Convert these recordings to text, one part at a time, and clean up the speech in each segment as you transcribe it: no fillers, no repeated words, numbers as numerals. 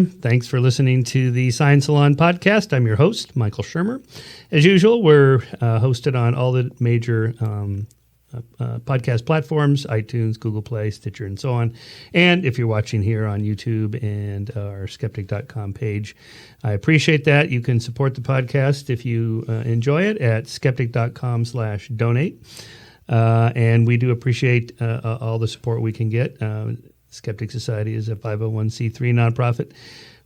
everyone. Thanks for listening to the Science Salon podcast. I'm your host, Michael Shermer. As usual, we're hosted on all the major podcast platforms, iTunes, Google Play, Stitcher, and so on. And if you're watching here on YouTube and our skeptic.com page, I appreciate that. You can support the podcast if you enjoy it at skeptic.com/donate. And we do appreciate all the support we can get. Skeptic Society is a 501c3 nonprofit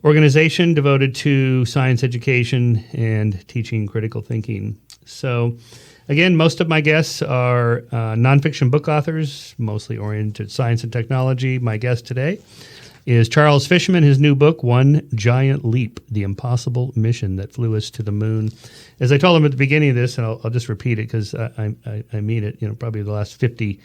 organization devoted to science education and teaching critical thinking. So, again, most of my guests are nonfiction book authors, mostly oriented to science and technology. My guest today is Charles Fishman. His new book, One Giant Leap, The Impossible Mission That Flew Us to the Moon. As I told him at the beginning of this, and I'll just repeat it because I mean it, probably the last 50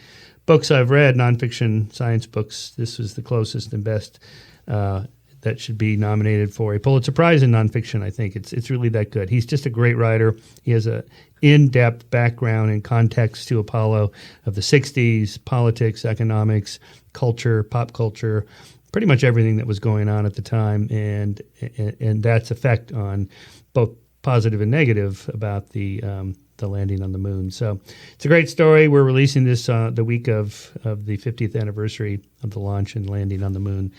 books I've read, nonfiction science books, this was the closest and best that should be nominated for a Pulitzer Prize in nonfiction. I think it's really that good. He's just a great writer. He has a in-depth background and context to Apollo of the 60s, politics, economics, culture, pop culture, pretty much everything that was going on at the time, and that's effect on both positive and negative about the landing on the moon. So it's a great story. We're releasing this the week of the 50th anniversary of the launch and landing on the moon,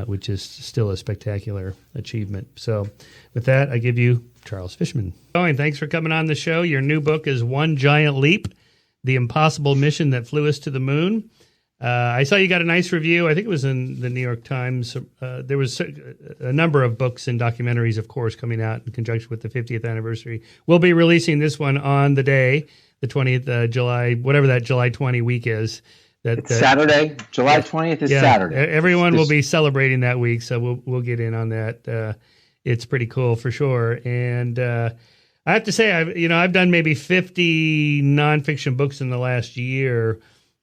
which is still a spectacular achievement. So with that, I give you Charles Fishman. Oh, and thanks for coming on the show. Your new book is One Giant Leap, The Impossible Mission That Flew Us to the Moon. I saw you got a nice review. I think it was in the New York Times. There was a number of books and documentaries, of course, coming out in conjunction with the 50th anniversary. We'll be releasing this one on the day, the 20th July, whatever that July 20 week is. It's Saturday. July 20th is Saturday. Everyone will be celebrating that week, so we'll get in on that. It's pretty cool for sure. And I have to say, I've done maybe 50 nonfiction books in the last year.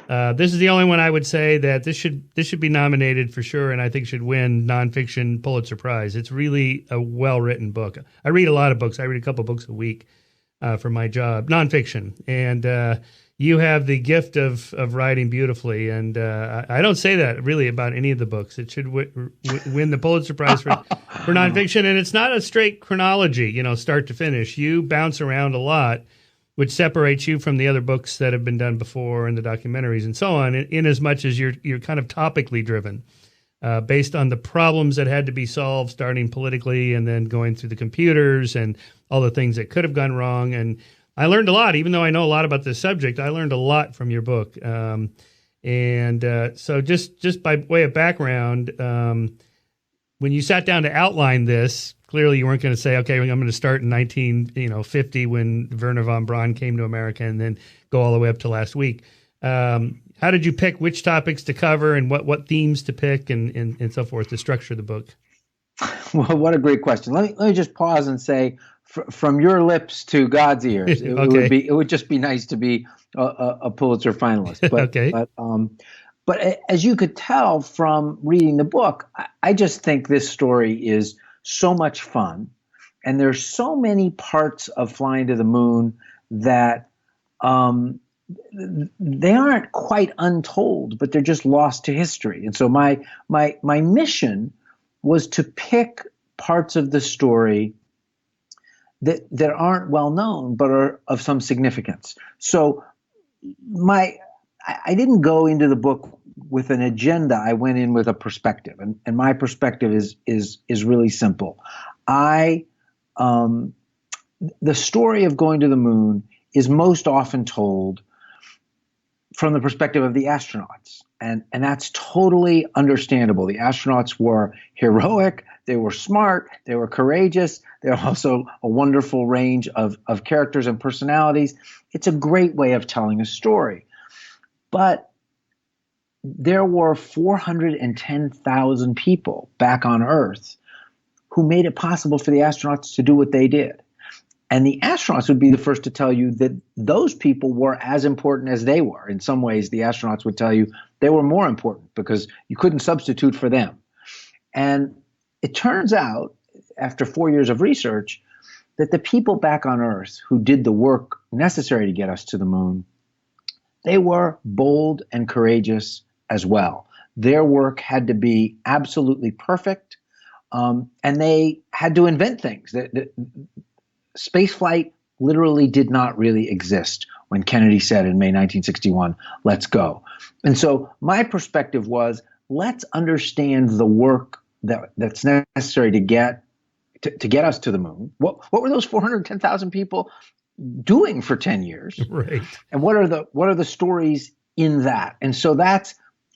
This is the only one I would say that this should be nominated for sure, and I think should win nonfiction Pulitzer Prize. It's really a well-written book. I read a lot of books. I read a couple books a week for my job, nonfiction, and you have the gift of writing beautifully. And I don't say that really about any of the books. It should win the Pulitzer Prize for nonfiction, and it's not a straight chronology, start to finish. You bounce around a lot, which separates you from the other books that have been done before and the documentaries and so on, in as much as you're kind of topically driven, based on the problems that had to be solved, starting politically and then going through the computers and all the things that could have gone wrong. And I learned a lot, even though I know a lot about this subject. I learned a lot from your book. So just by way of background, when you sat down to outline this, clearly you weren't going to say, okay, I'm going to start in 1950 when Wernher von Braun came to America and then go all the way up to last week. How did you pick which topics to cover and what themes to pick and so forth to structure the book? Well, what a great question. Let me just pause and say, from your lips to God's ears, it would just be nice to be a Pulitzer finalist. But, okay. But as you could tell from reading the book, I just think this story is so much fun, and there's so many parts of flying to the moon that they aren't quite untold, but they're just lost to history. And so my mission was to pick parts of the story that aren't well known but are of some significance. So I didn't go into the book with an agenda. I went in with a perspective, and my perspective is really simple. The story of going to the moon is most often told from the perspective of the astronauts, and that's totally understandable. The astronauts were heroic, they were smart, they were courageous. They're also a wonderful range of characters and personalities. It's a great way of telling a story. But there were 410,000 people back on Earth who made it possible for the astronauts to do what they did. And the astronauts would be the first to tell you that those people were as important as they were. In some ways, the astronauts would tell you they were more important because you couldn't substitute for them. And it turns out, after 4 years of research, that the people back on Earth who did the work necessary to get us to the moon, they were bold and courageous as well. Their work had to be absolutely perfect. And they had to invent things. Spaceflight literally did not really exist when Kennedy said in May 1961, let's go. And so my perspective was, let's understand the work that's necessary to get us to the moon. What were those 410,000 people doing for 10 years? Right. And what are the stories in that? And so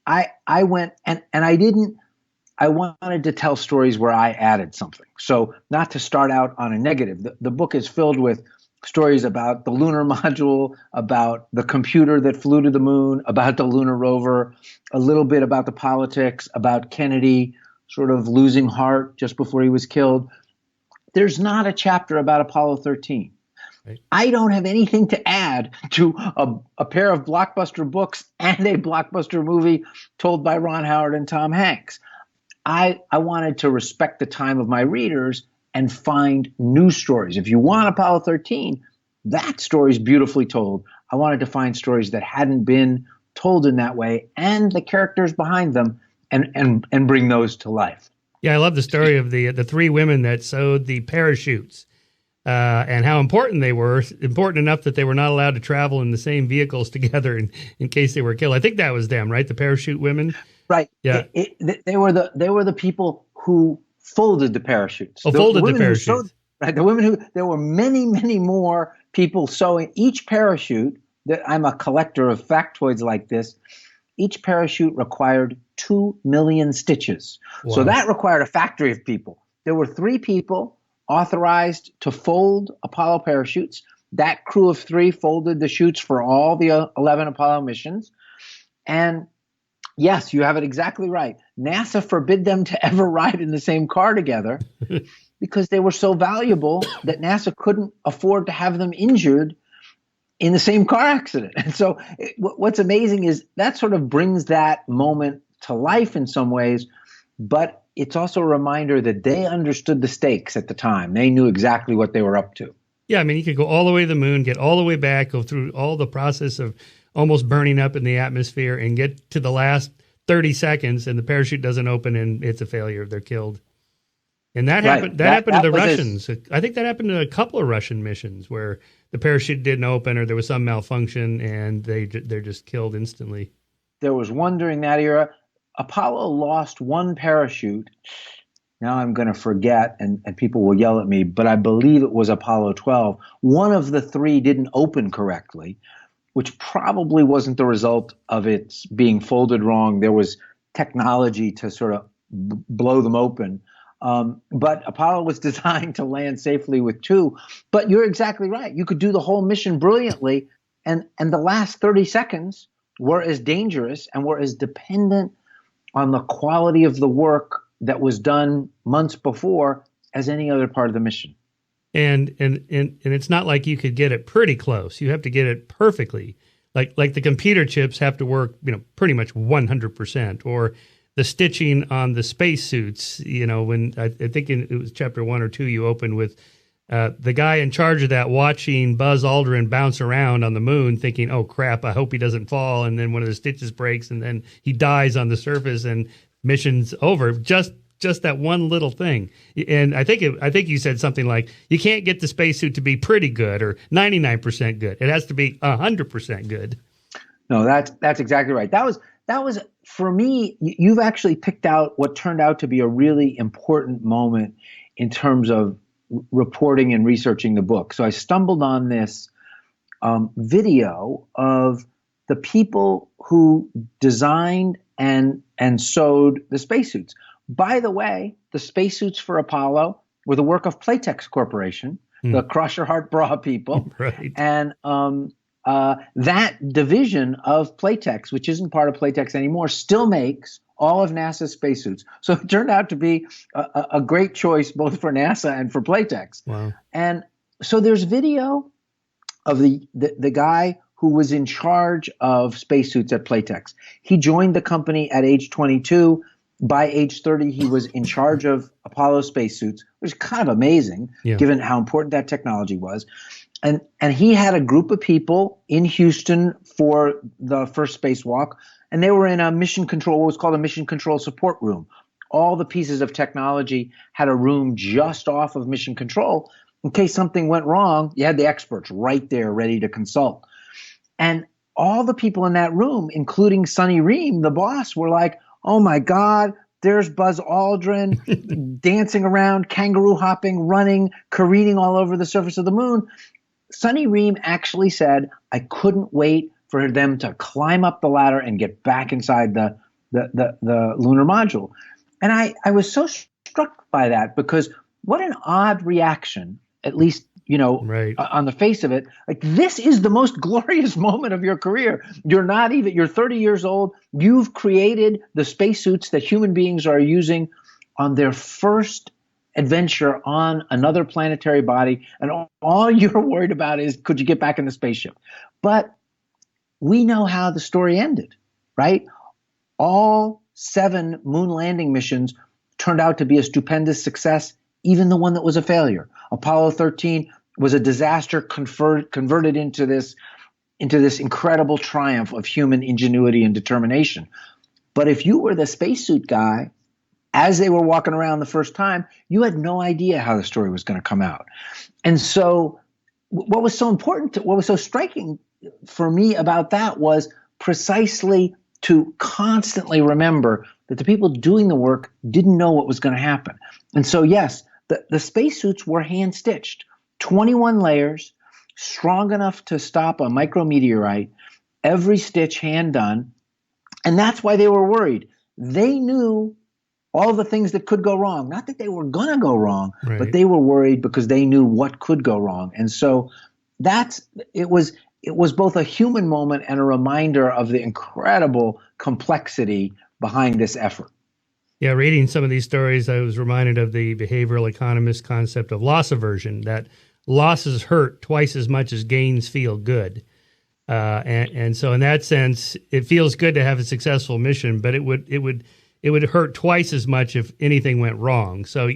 I went and I wanted to tell stories where I added something. So not to start out on a negative. The book is filled with stories about the lunar module, about the computer that flew to the moon, about the lunar rover, a little bit about the politics, about Kennedy sort of losing heart just before he was killed. There's not a chapter about Apollo 13. Right. I don't have anything to add to a pair of blockbuster books and a blockbuster movie told by Ron Howard and Tom Hanks. I wanted to respect the time of my readers and find new stories. If you want Apollo 13, that story is beautifully told. I wanted to find stories that hadn't been told in that way and the characters behind them and bring those to life. Yeah, I love the story of the three women that sewed the parachutes and how important they were, important enough that they were not allowed to travel in the same vehicles together in case they were killed. I think that was them, right? The parachute women? Right. Yeah. They were the people who folded the parachutes. Folded the parachutes. Right. The women who, there were many, many more people sewing each parachute. I'm a collector of factoids like this. Each parachute required 2 million stitches. Wow. So that required a factory of people. There were 3 people authorized to fold Apollo parachutes. That crew of 3 folded the chutes for all the 11 Apollo missions. And yes, you have it exactly right. NASA forbid them to ever ride in the same car together because they were so valuable that NASA couldn't afford to have them injured in the same car accident. And so what's amazing is that sort of brings that moment to life in some ways, but it's also a reminder that they understood the stakes at the time. They knew exactly what they were up to. Yeah, I mean, you could go all the way to the moon, get all the way back, go through all the process of almost burning up in the atmosphere and get to the last 30 seconds and the parachute doesn't open and it's a failure. They're killed. And that happened. That happened to the Russians. I think that happened to a couple of Russian missions where the parachute didn't open or there was some malfunction and they're just killed instantly. There was one during that era. Apollo lost one parachute. Now I'm going to forget, and people will yell at me, but I believe it was Apollo 12. One of the 3 didn't open correctly, which probably wasn't the result of it being folded wrong. There was technology to sort of blow them open. But Apollo was designed to land safely with 2. But you're exactly right. You could do the whole mission brilliantly, and the last 30 seconds were as dangerous and were as dependent on the quality of the work that was done months before as any other part of the mission. And it's not like you could get it pretty close. You have to get it perfectly. Like the computer chips have to work, pretty much 100%, or the stitching on the spacesuits, when I think it was chapter 1 or 2, you opened with the guy in charge of that watching Buzz Aldrin bounce around on the moon thinking, oh crap, I hope he doesn't fall. And then one of the stitches breaks and then he dies on the surface and mission's over. Just that one little thing. And I think you said something like, you can't get the spacesuit to be pretty good or 99% good. It has to be 100% good. No, that's exactly right. That was for me, you've actually picked out what turned out to be a really important moment in terms of reporting and researching the book. So I stumbled on this video of the people who designed and sewed the spacesuits. By the way, the spacesuits for Apollo were the work of Playtex Corporation, the Cross Your Heart Bra people. Right. And that division of Playtex, which isn't part of Playtex anymore, still makes all of NASA's spacesuits. So it turned out to be a great choice both for NASA and for Playtex. Wow. And so there's video of the guy who was in charge of spacesuits at Playtex. He joined the company at age 22. By age 30, he was in charge of Apollo spacesuits, which is kind of amazing, given how important that technology was. And he had a group of people in Houston for the first spacewalk, and they were in a mission control, what was called a mission control support room. all the pieces of technology had a room just off of mission control. In case something went wrong, you had the experts right there ready to consult. And all the people in that room, including Sonny Ream, the boss, were like, oh my God, there's Buzz Aldrin dancing around, kangaroo hopping, running, careening all over the surface of the moon. Sonny Ream actually said, I couldn't wait for them to climb up the ladder and get back inside the lunar module. And I was so struck by that, because what an odd reaction, at least, Right. On the face of it. Like, this is the most glorious moment of your career. You're 30 years old. You've created the spacesuits that human beings are using on their first adventure on another planetary body. And all you're worried about is, could you get back in the spaceship? But we know how the story ended, right? All 7 moon landing missions turned out to be a stupendous success, even the one that was a failure. Apollo 13 was a disaster converted into this incredible triumph of human ingenuity and determination. But if you were the spacesuit guy, as they were walking around the first time, you had no idea how the story was going to come out. And so what was so striking for me about that was precisely to constantly remember that the people doing the work didn't know what was going to happen. And so, yes, the spacesuits were hand-stitched, 21 layers, strong enough to stop a micrometeorite, every stitch hand done. And that's why they were worried. They knew all the things that could go wrong. Not that they were going to go wrong, Right. but they were worried because they knew what could go wrong. And so it was both a human moment and a reminder of the incredible complexity behind this effort. Yeah, reading some of these stories, I was reminded of the behavioral economist concept of loss aversion, that losses hurt twice as much as gains feel good. And so in that sense, it feels good to have a successful mission, but it would hurt twice as much if anything went wrong. So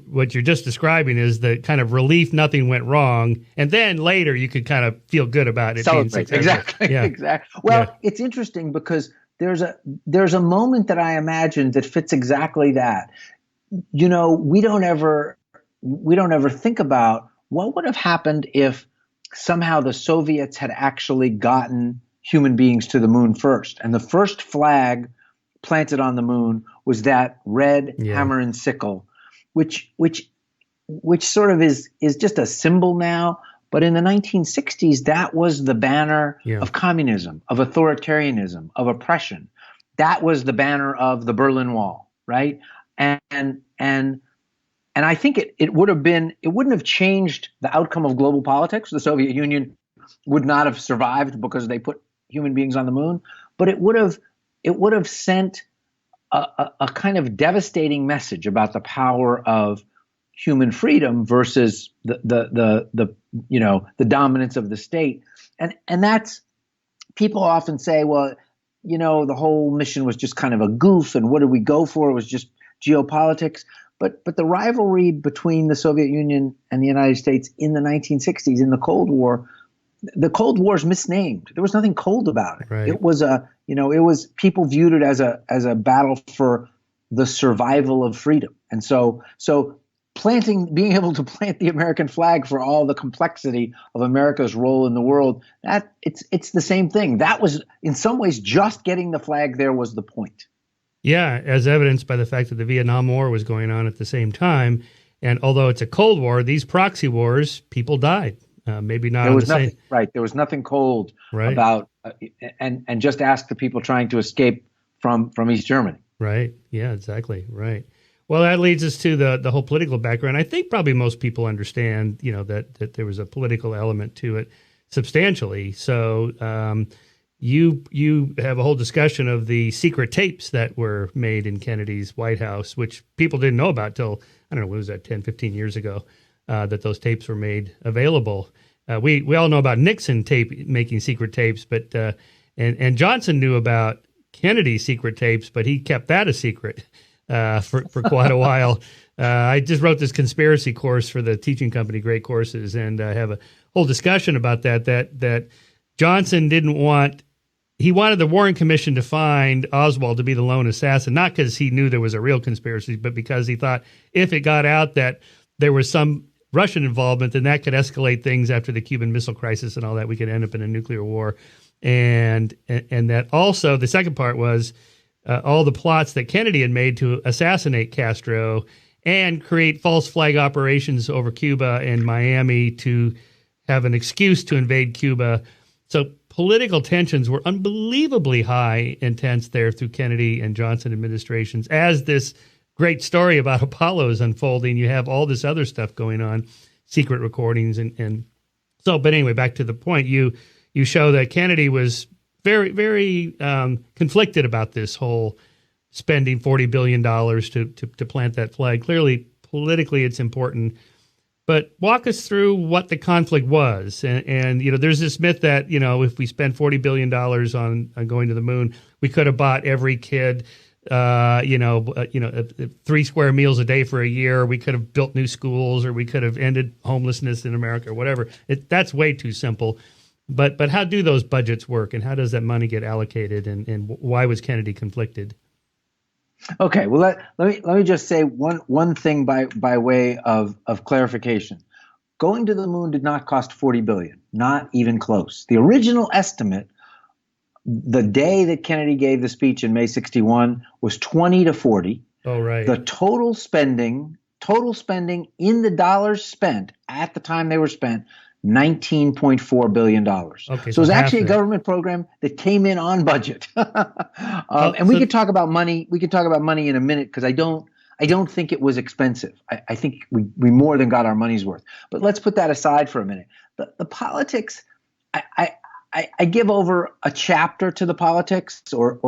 what you're just describing is the kind of relief nothing went wrong, and then later you could kind of feel good about it being successful. Exactly. Yeah. Exactly. Well, It's interesting because there's a moment that I imagine that fits exactly that. We don't ever think about what would have happened if somehow the Soviets had actually gotten human beings to the moon first, and the first flag planted on the moon was that red hammer and sickle, which sort of is just a symbol now. But in the 1960s, that was the banner of communism, of authoritarianism, of oppression. That was the banner of the Berlin Wall, right? And I think it wouldn't have changed the outcome of global politics. The Soviet Union would not have survived because they put human beings on the moon, but it would have sent a kind of devastating message about the power of human freedom versus the dominance of the state. And that's, people often say, well, the whole mission was just kind of a goof, and what did we go for? It was just geopolitics. But the rivalry between the Soviet Union and the United States in the 1960s, in the Cold War is misnamed. There was nothing cold about it. Right. It was people viewed it as a battle for the survival of freedom. And so being able to plant the American flag for all the complexity of America's role in the world, that it's the same thing. That was, in some ways, just getting the flag there was the point. Yeah, as evidenced by the fact that the Vietnam War was going on at the same time. And although it's a Cold War, these proxy wars, people died. Maybe not on the same. Right. There was nothing cold about, and just ask the people trying to escape from East Germany. Right. Yeah, exactly. Right. Well, that leads us to the whole political background. I think probably most people understand, that there was a political element to it substantially. So you have a whole discussion of the secret tapes that were made in Kennedy's White House, which people didn't know about till, I don't know, what was that, 10, 15 years ago, that those tapes were made available. We all know about Nixon making secret tapes, but and Johnson knew about Kennedy's secret tapes, but he kept that a secret for quite a while. I just wrote this conspiracy course for the teaching company, Great Courses, and I have a whole discussion about that Johnson didn't want he wanted the Warren Commission to find Oswald to be the lone assassin, not because he knew there was a real conspiracy, but because he thought if it got out that there was some Russian involvement, then that could escalate things after the Cuban Missile Crisis and all that. We could end up in a nuclear war. And that also, the second part was all the plots that Kennedy had made to assassinate Castro and create false flag operations over Cuba and Miami to have an excuse to invade Cuba. So political tensions were unbelievably high and tense there through Kennedy and Johnson administrations. As this great story about Apollo is unfolding, you have all this other stuff going on, secret recordings. And so, but anyway, back to the point, you show that Kennedy was very, very conflicted about this whole spending $40 billion to plant that flag. Clearly, politically, it's important. But walk us through what the conflict was. And there's this myth that, if we spend $40 billion on going to the moon, we could have bought every kid, 3 square meals a day for a year. We could have built new schools, or we could have ended homelessness in America, or whatever. That's way too simple. But how do those budgets work, and how does that money get allocated, and why was Kennedy conflicted? Okay, well let me just say one thing by way of clarification. Going to the moon did not cost $40 billion, not even close. The original estimate, the day that Kennedy gave the speech in May '61, was 20 to 40. Oh, right. The total spending in the dollars spent at the time they were spent, $19.4 billion. Okay, so it was actually a government program that came in on budget. And we could talk about money. We could talk about money in a minute, because I don't think it was expensive. I think we more than got our money's worth. But let's put that aside for a minute. The politics, I give over a chapter to the politics, or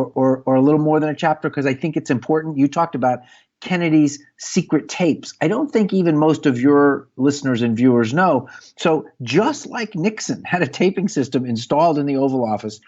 a little more than a chapter, because I think it's important. You talked about Kennedy's secret tapes. I don't think even most of your listeners and viewers know. So just like Nixon had a taping system installed in the Oval Office,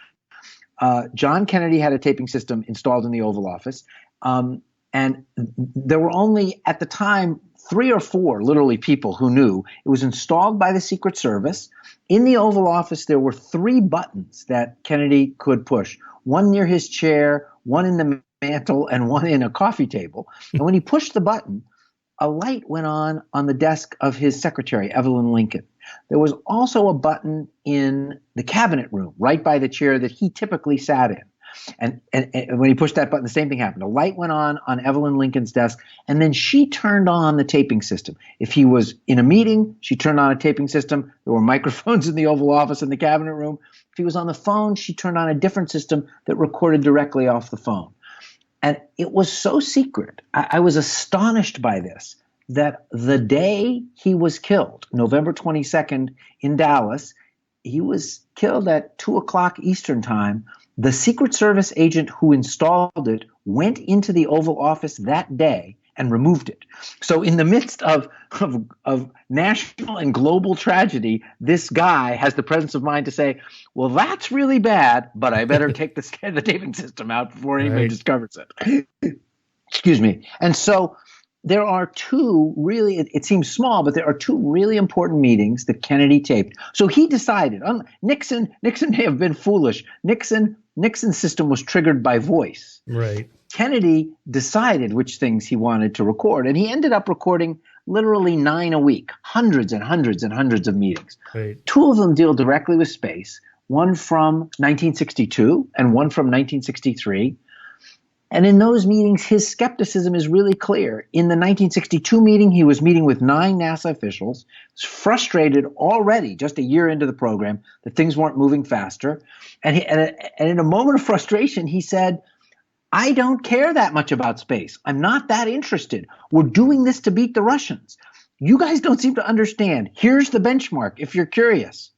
John Kennedy had a taping system installed in the Oval Office. And there were only, at the time, 3 or 4 literally people who knew. It was installed by the Secret Service. In the Oval Office, there were 3 buttons that Kennedy could push. One near his chair, one in the mantle, and one in a coffee table. And when he pushed the button, a light went on the desk of his secretary, Evelyn Lincoln. There was also a button in the cabinet room, right by the chair that he typically sat in. And when he pushed that button, the same thing happened. A light went on Evelyn Lincoln's desk, and then she turned on the taping system. If he was in a meeting, she turned on a taping system. There were microphones in the Oval Office in the cabinet room. If he was on the phone, she turned on a different system that recorded directly off the phone. And it was so secret. I was astonished by this, that the day he was killed, November 22nd in Dallas, he was killed at 2 o'clock Eastern time. The Secret Service agent who installed it went into the Oval Office that day and removed it. So in the midst of national and global tragedy, this guy has the presence of mind to say, well, that's really bad, but I better take the taping system out before anybody discovers it. Excuse me. And so there are 2 really, it seems small, but there are 2 really important meetings that Kennedy taped. So he decided, Nixon may have been foolish. Nixon's system was triggered by voice. Right. Kennedy decided which things he wanted to record, and he ended up recording literally 9 a week, hundreds and hundreds and hundreds of meetings. Right. 2 of them deal directly with space, one from 1962 and one from 1963. And in those meetings, his skepticism is really clear. In the 1962 meeting, he was meeting with 9 NASA officials, was frustrated already just a year into the program that things weren't moving faster. And in a moment of frustration, he said, I don't care that much about space. I'm not that interested. We're doing this to beat the Russians. You guys don't seem to understand. Here's the benchmark if you're curious.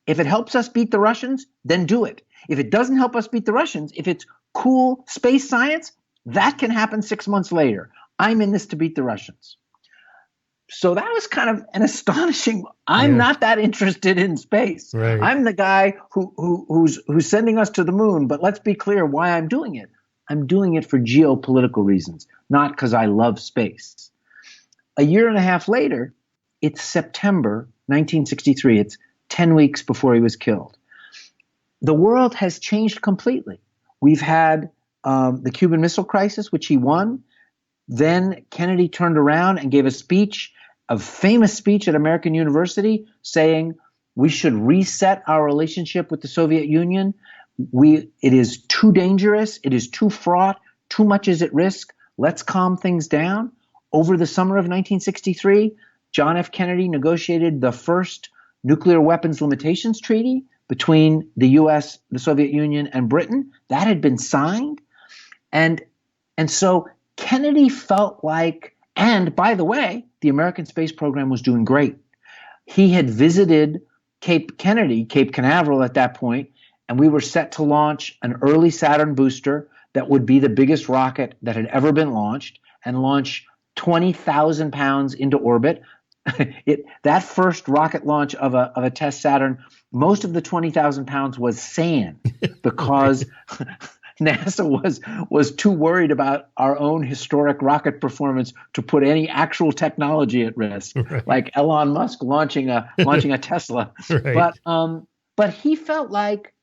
If it helps us beat the Russians, then do it. If it doesn't help us beat the Russians, if it's cool space science, that can happen 6 months later. I'm in this to beat the Russians. So that was kind of an astonishing. I'm not that interested in space. Right. I'm the guy who's sending us to the moon. But let's be clear why I'm doing it. I'm doing it for geopolitical reasons, not because I love space. A year and a half later, it's September 1963. It's 10 weeks before he was killed. the world has changed completely. We've had the Cuban Missile Crisis, which he won. Then Kennedy turned around and gave a famous speech at American University saying we should reset our relationship with the Soviet Union. It is too dangerous. It is too fraught. Too much is at risk. Let's calm things down. Over the summer of 1963, John F. Kennedy negotiated the first nuclear weapons limitations treaty between the U.S., the Soviet Union, and Britain. That had been signed. And so Kennedy felt like, and by the way, the American space program was doing great. He had visited Cape Canaveral at that point, and we were set to launch an early Saturn booster that would be the biggest rocket that had ever been launched and launch 20,000 pounds into orbit. That first rocket launch of a test Saturn, most of the 20,000 pounds was sand because NASA was too worried about our own historic rocket performance to put any actual technology at risk, right. Like Elon Musk launching a Tesla. Right. But he felt like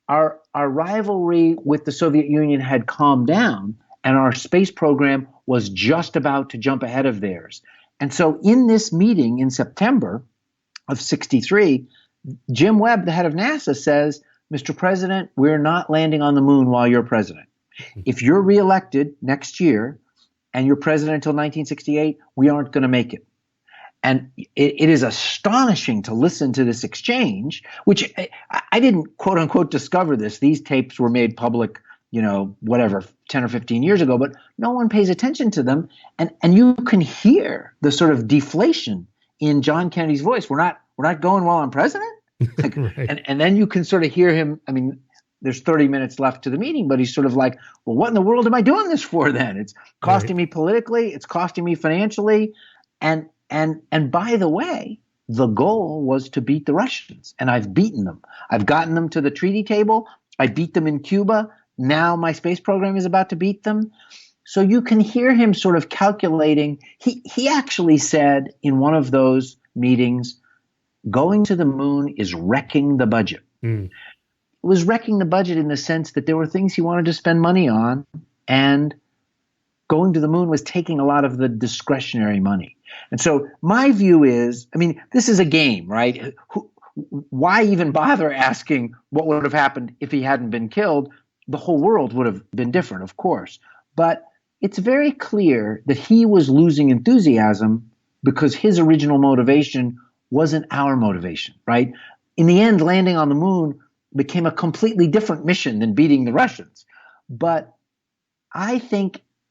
our rivalry with the Soviet Union had calmed down, and our space program was just about to jump ahead of theirs. And so in this meeting in September of 63, Jim Webb, the head of NASA, says, Mr. President, we're not landing on the moon while you're president. If you're reelected next year and you're president until 1968, we aren't going to make it. And it is astonishing to listen to this exchange, which I didn't, quote unquote, discover this. These tapes were made public, 10 or 15 years ago, but no one pays attention to them. And you can hear the sort of deflation in John Kennedy's voice. We're not going while I'm president. Like, right. and then you can sort of hear him. I mean, there's 30 minutes left to the meeting, but he's sort of like, well, what in the world am I doing this for then? It's costing me politically. It's costing me financially. And by the way, the goal was to beat the Russians, and I've beaten them. I've gotten them to the treaty table. I beat them in Cuba. Now my space program is about to beat them. So you can hear him sort of calculating. He actually said in one of those meetings, going to the moon is wrecking the budget. It was wrecking the budget in the sense that there were things he wanted to spend money on, and going to the moon was taking a lot of the discretionary money. And so my view is, I mean, this is a game, right? Why even bother asking what would have happened if he hadn't been killed? The whole world would have been different, of course. But it's very clear that he was losing enthusiasm because his original motivation wasn't our motivation, right? In the end, landing on the moon became a completely different mission than beating the Russians. But I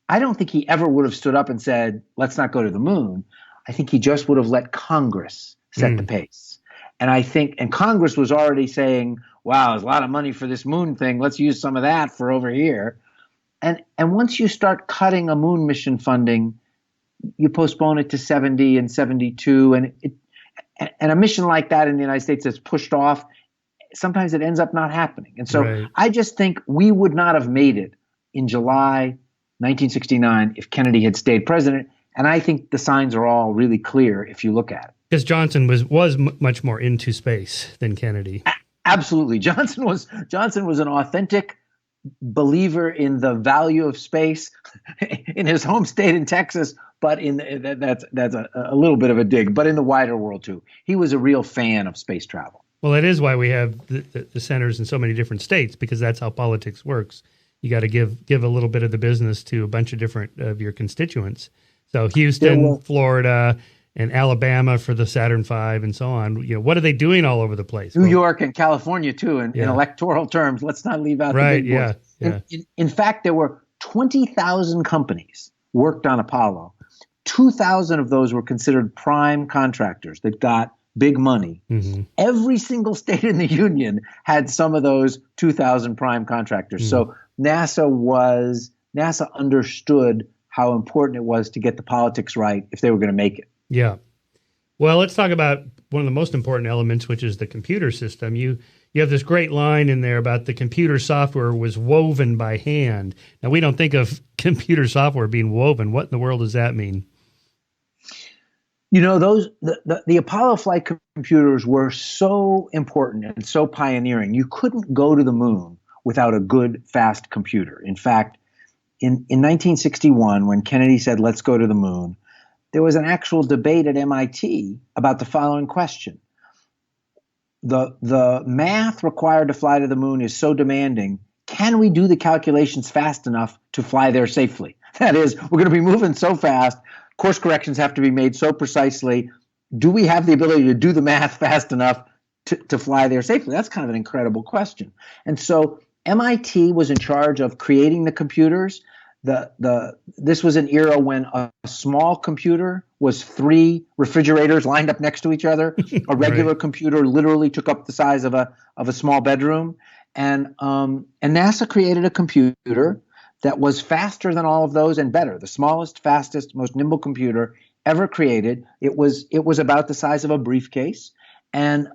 don't think he ever would have stood up and said, let's not go to the moon. I think he just would have let Congress set the pace. And Congress was already saying, wow, there's a lot of money for this moon thing. Let's use some of that for over here. And once you start cutting a moon mission funding, you postpone it to 70 and 72. And a mission like that in the United States that's pushed off, sometimes it ends up not happening. And so I just think we would not have made it in July 1969 if Kennedy had stayed president. And I think the signs are all really clear if you look at it. Because Johnson was much more into space than Kennedy. Absolutely. Johnson was an authentic believer in the value of space in his home state in Texas, but that's a little bit of a dig, but in the wider world too. He was a real fan of space travel. Well, that is why we have the centers in so many different states, because that's how politics works. You got to give a little bit of the business to a bunch of different of your constituents. So Houston, Florida, and Alabama for the Saturn V and so on. What are they doing all over the place? New York and California too, in electoral terms. Let's not leave out the big boys. Yeah. In fact, there were 20,000 companies worked on Apollo. 2,000 of those were considered prime contractors that got big money. Mm-hmm. Every single state in the union had some of those 2,000 prime contractors. So NASA understood how important it was to get the politics right if they were going to make it. Yeah. Well, let's talk about one of the most important elements, which is the computer system. You have this great line in there about the computer software was woven by hand. Now, we don't think of computer software being woven. What in the world does that mean? The Apollo flight computers were so important and so pioneering. You couldn't go to the moon without a good, fast computer. In fact, in 1961, when Kennedy said, let's go to the moon, there was an actual debate at MIT about the following question. The math required to fly to the moon is so demanding. Can we do the calculations fast enough to fly there safely? That is, we're going to be moving so fast. Course corrections have to be made so precisely. Do we have the ability to do the math fast enough to fly there safely? That's kind of an incredible question. And so MIT was in charge of creating the computers. This was an era when a small computer was 3 refrigerators lined up next to each other. A regular computer literally took up the size of a small bedroom. And NASA created a computer that was faster than all of those and better. The smallest, fastest, most nimble computer ever created. It was about the size of a briefcase. And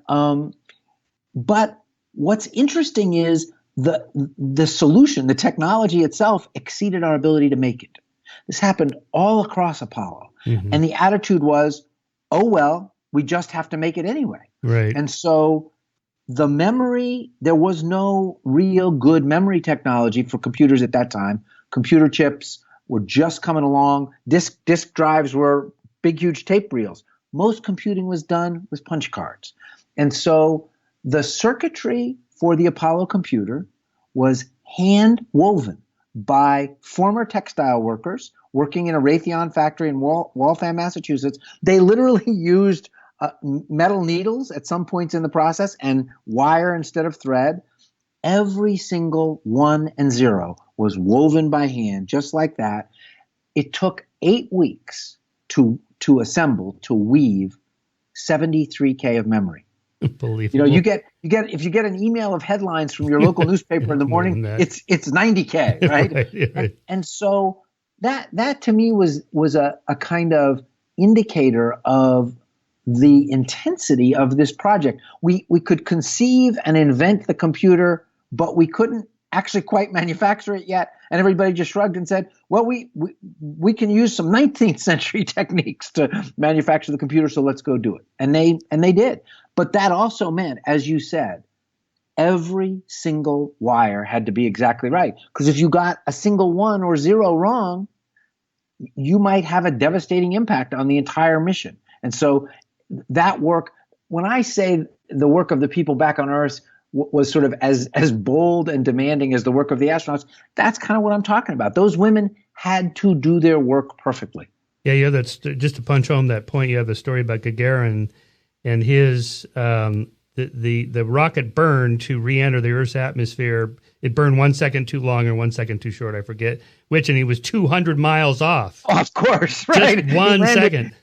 but what's interesting is the solution, the technology itself, exceeded our ability to make it. This happened all across Apollo. Mm-hmm. And the attitude was, oh, well, we just have to make it anyway. Right. And so the memory, there was no real good memory technology for computers at that time. Computer chips were just coming along. Disk drives were big, huge tape reels. Most computing was done with punch cards. And so the circuitry for the Apollo computer was hand woven by former textile workers working in a Raytheon factory in Waltham, Massachusetts. They literally used metal needles at some points in the process and wire instead of thread. Every single 1 and 0 was woven by hand, just like that. It took 8 weeks to assemble, to weave 73K of memory. Unbelievable. You get if you get an email of headlines from your local newspaper in the morning, it's 90K, right? Right. And so that to me was a kind of indicator of the intensity of this project. We could conceive and invent the computer, but we couldn't actually quite manufacture it yet. And everybody just shrugged and said, well, we can use some 19th century techniques to manufacture the computer, so let's go do it. And they did. But that also meant, as you said, every single wire had to be exactly right. Because if you got a single 1 or 0 wrong, you might have a devastating impact on the entire mission. And so that work, when I say the work of the people back on Earth was sort of as bold and demanding as the work of the astronauts, that's kind of what I'm talking about. Those women had to do their work perfectly. Yeah, that's just to punch home that point. You have the story about Gagarin and his the rocket burned to re-enter the Earth's atmosphere. It burned 1 second too long or 1 second too short. I forget which, and he was 200 miles off. Of course, right? Just 1 second.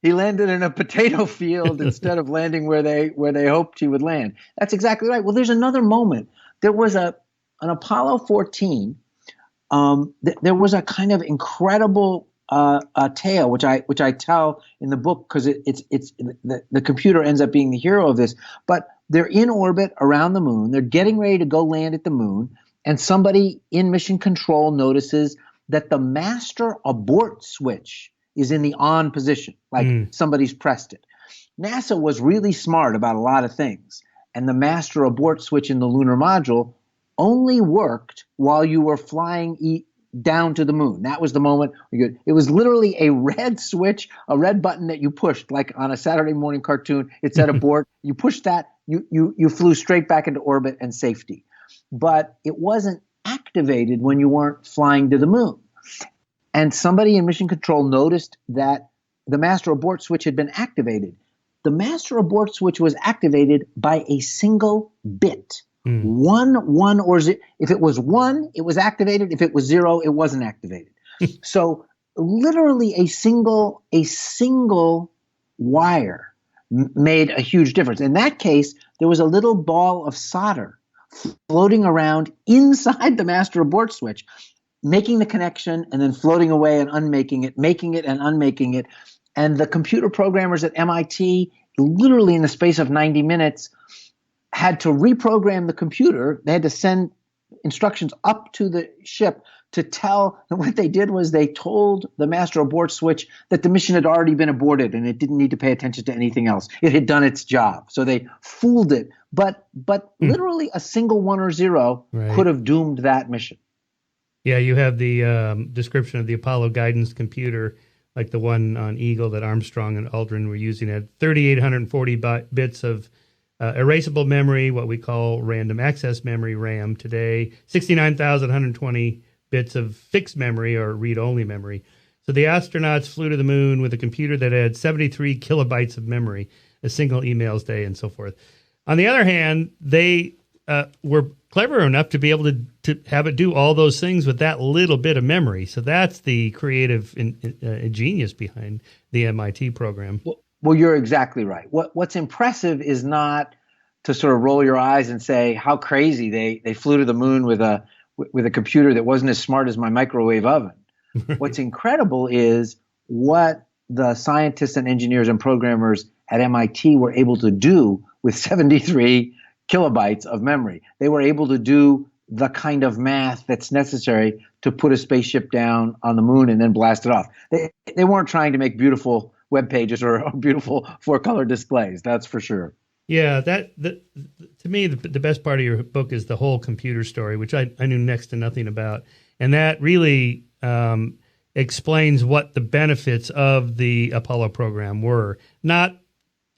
He landed in a potato field instead of landing where they hoped he would land. That's exactly right. Well, there's another moment. There was an Apollo 14. There was a kind of incredible tale, which I tell in the book because the computer ends up being the hero of this. But they're in orbit around the moon. They're getting ready to go land at the moon, and somebody in mission control notices that the master abort switch is in the on position, like somebody's pressed it. NASA was really smart about a lot of things, and the master abort switch in the lunar module only worked while you were flying down to the moon. That was the moment. It was literally a red switch, a red button that you pushed, like on a Saturday morning cartoon. It said abort. You pushed that, you flew straight back into orbit and safety. But it wasn't activated when you weren't flying to the moon. And somebody in mission control noticed that the master abort switch had been activated. The master abort switch was activated by a single bit. 1 or 0. If it was 1, it was activated. If it was 0, it wasn't activated. So literally a single wire made a huge difference. In that case, there was a little ball of solder floating around inside the master abort switch, making the connection and then floating away and unmaking it, making it and unmaking it. And the computer programmers at MIT, literally in the space of 90 minutes, had to reprogram the computer. They had to send instructions up to the ship to tell, and what they did was they told the master abort switch that the mission had already been aborted and it didn't need to pay attention to anything else. It had done its job. So they fooled it. But literally a single 1 or 0 could have doomed that mission. Yeah, you have the description of the Apollo guidance computer, like the one on Eagle that Armstrong and Aldrin were using, had 3,840 bits of erasable memory, what we call random access memory, RAM today, 69,120 bits of fixed memory or read-only memory. So the astronauts flew to the moon with a computer that had 73 kilobytes of memory, a single emails day, and so forth. On the other hand, they were clever enough to be able to have it do all those things with that little bit of memory. So that's the creative genius behind the MIT program. Well, you're exactly right. What's impressive is not to sort of roll your eyes and say how crazy they flew to the moon with a computer that wasn't as smart as my microwave oven. What's incredible is what the scientists and engineers and programmers at MIT were able to do with 73 kilobytes of memory. They were able to do the kind of math that's necessary to put a spaceship down on the moon and then blast it off. They weren't trying to make beautiful web pages or beautiful 4-color displays, that's for sure. Yeah, to me, the best part of your book is the whole computer story, which I knew next to nothing about. And that really explains what the benefits of the Apollo program were. Not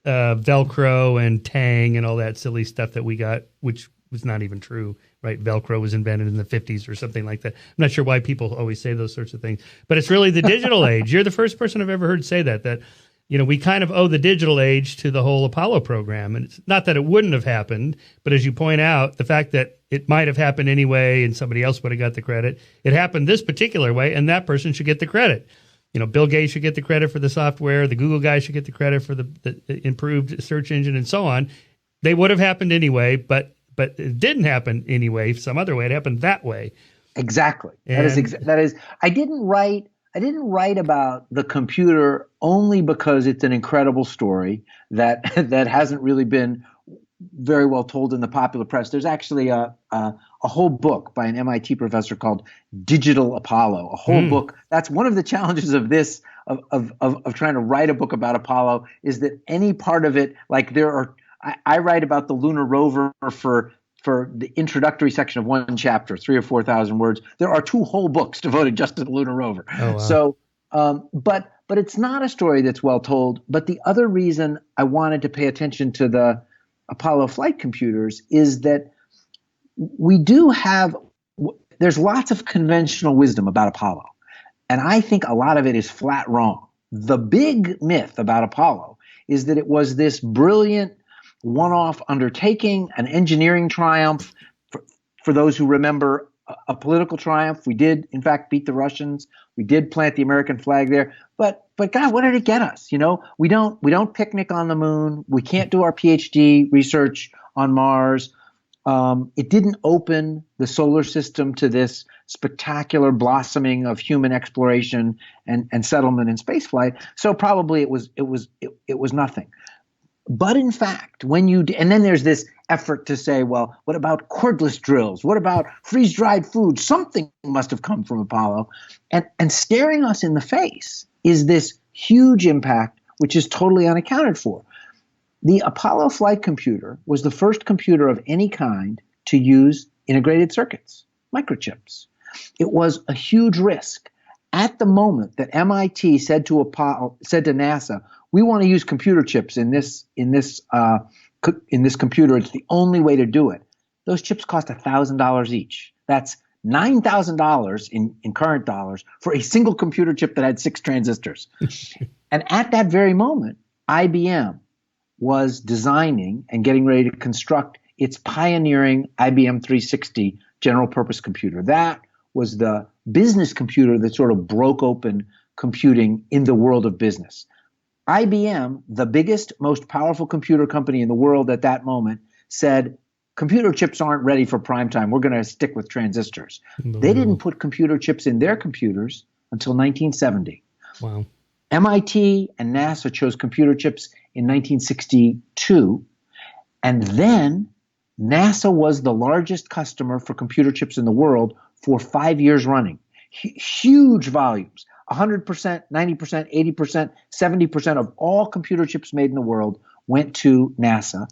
Velcro and Tang and all that silly stuff that we got, which was not even true, right? Velcro was invented in the 50s or something like that. I'm not sure why people always say those sorts of things, but it's really the digital age. You're the first person I've ever heard say that, we kind of owe the digital age to the whole Apollo program. And it's not that it wouldn't have happened, but as you point out, the fact that it might have happened anyway and somebody else would have got the credit. It happened this particular way, and that person should get the credit. Bill Gates should get the credit for the software. The Google guy should get the credit for the improved search engine and so on. They would have happened anyway, but it didn't happen anyway. Some other way, it happened that way. Exactly. That is. I didn't write about the computer only because it's an incredible story that hasn't really been very well told in the popular press. There's actually a whole book by an MIT professor called Digital Apollo. A whole book. That's one of the challenges of this of trying to write a book about Apollo, is that any part of it, like I write about the lunar rover for the introductory section of one chapter, 3,000 or 4,000 words. There are 2 whole books devoted just to the lunar rover. Oh, wow. So, but it's not a story that's well told. But the other reason I wanted to pay attention to the Apollo flight computers is that there's lots of conventional wisdom about Apollo. And I think a lot of it is flat wrong. The big myth about Apollo is that it was this brilliant one-off undertaking, an engineering triumph. For those who remember, a political triumph. We did, in fact, beat the Russians. We did plant the American flag there. But God, what did it get us? We don't picnic on the moon. We can't do our PhD research on Mars. It didn't open the solar system to this spectacular blossoming of human exploration and settlement in spaceflight. So probably it was nothing. But in fact, and then there's this effort to say, well, what about cordless drills? What about freeze-dried food? Something must have come from Apollo. And staring us in the face is this huge impact, which is totally unaccounted for. The Apollo flight computer was the first computer of any kind to use integrated circuits, microchips. It was a huge risk. At the moment that MIT said to NASA, we want to use computer chips in this computer. It's the only way to do it. Those chips cost $1,000 each. That's $9,000 in current dollars for a single computer chip that had 6 transistors. And at that very moment, IBM was designing and getting ready to construct its pioneering IBM 360 general purpose computer. That was the business computer that sort of broke open computing in the world of business. IBM, the biggest, most powerful computer company in the world at that moment, said, computer chips aren't ready for prime time. We're going to stick with transistors. They didn't put computer chips in their computers until 1970. Wow. MIT and NASA chose computer chips in 1962. And then NASA was the largest customer for computer chips in the world for 5 years running. huge volumes. 100%, 90%, 80%, 70% of all computer chips made in the world went to NASA.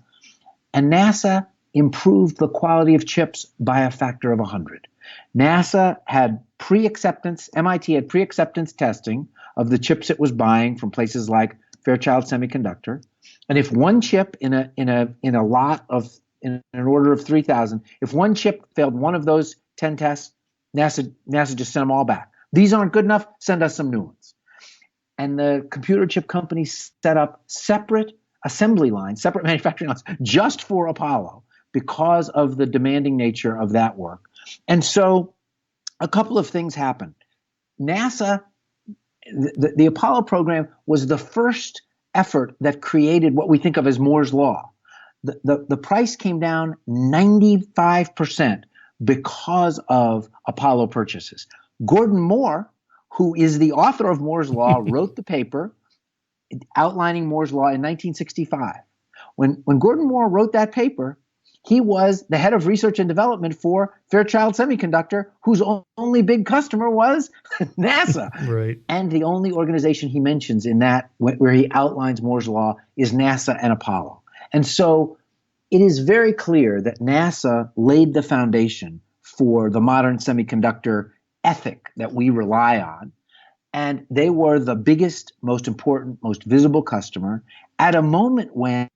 And NASA improved the quality of chips by a factor of 100. NASA had pre-acceptance, MIT had pre-acceptance testing of the chips it was buying from places like Fairchild Semiconductor. And if one chip in a lot of, in an order of 3,000, if one chip failed one of those 10 tests, NASA just sent them all back. These aren't good enough, send us some new ones. And the computer chip companies set up separate assembly lines, separate manufacturing lines, just for Apollo because of the demanding nature of that work. And so a couple of things happened. NASA, the Apollo program was the first effort that created what we think of as Moore's Law. The price came down 95% because of Apollo purchases. Gordon Moore, who is the author of Moore's Law, wrote the paper outlining Moore's Law in 1965. When Gordon Moore wrote that paper, he was the head of research and development for Fairchild Semiconductor, whose only big customer was NASA. Right. And the only organization he mentions in that, where he outlines Moore's Law, is NASA and Apollo. And so it is very clear that NASA laid the foundation for the modern semiconductor ethic that we rely on. And they were the biggest, most important, most visible customer at a moment when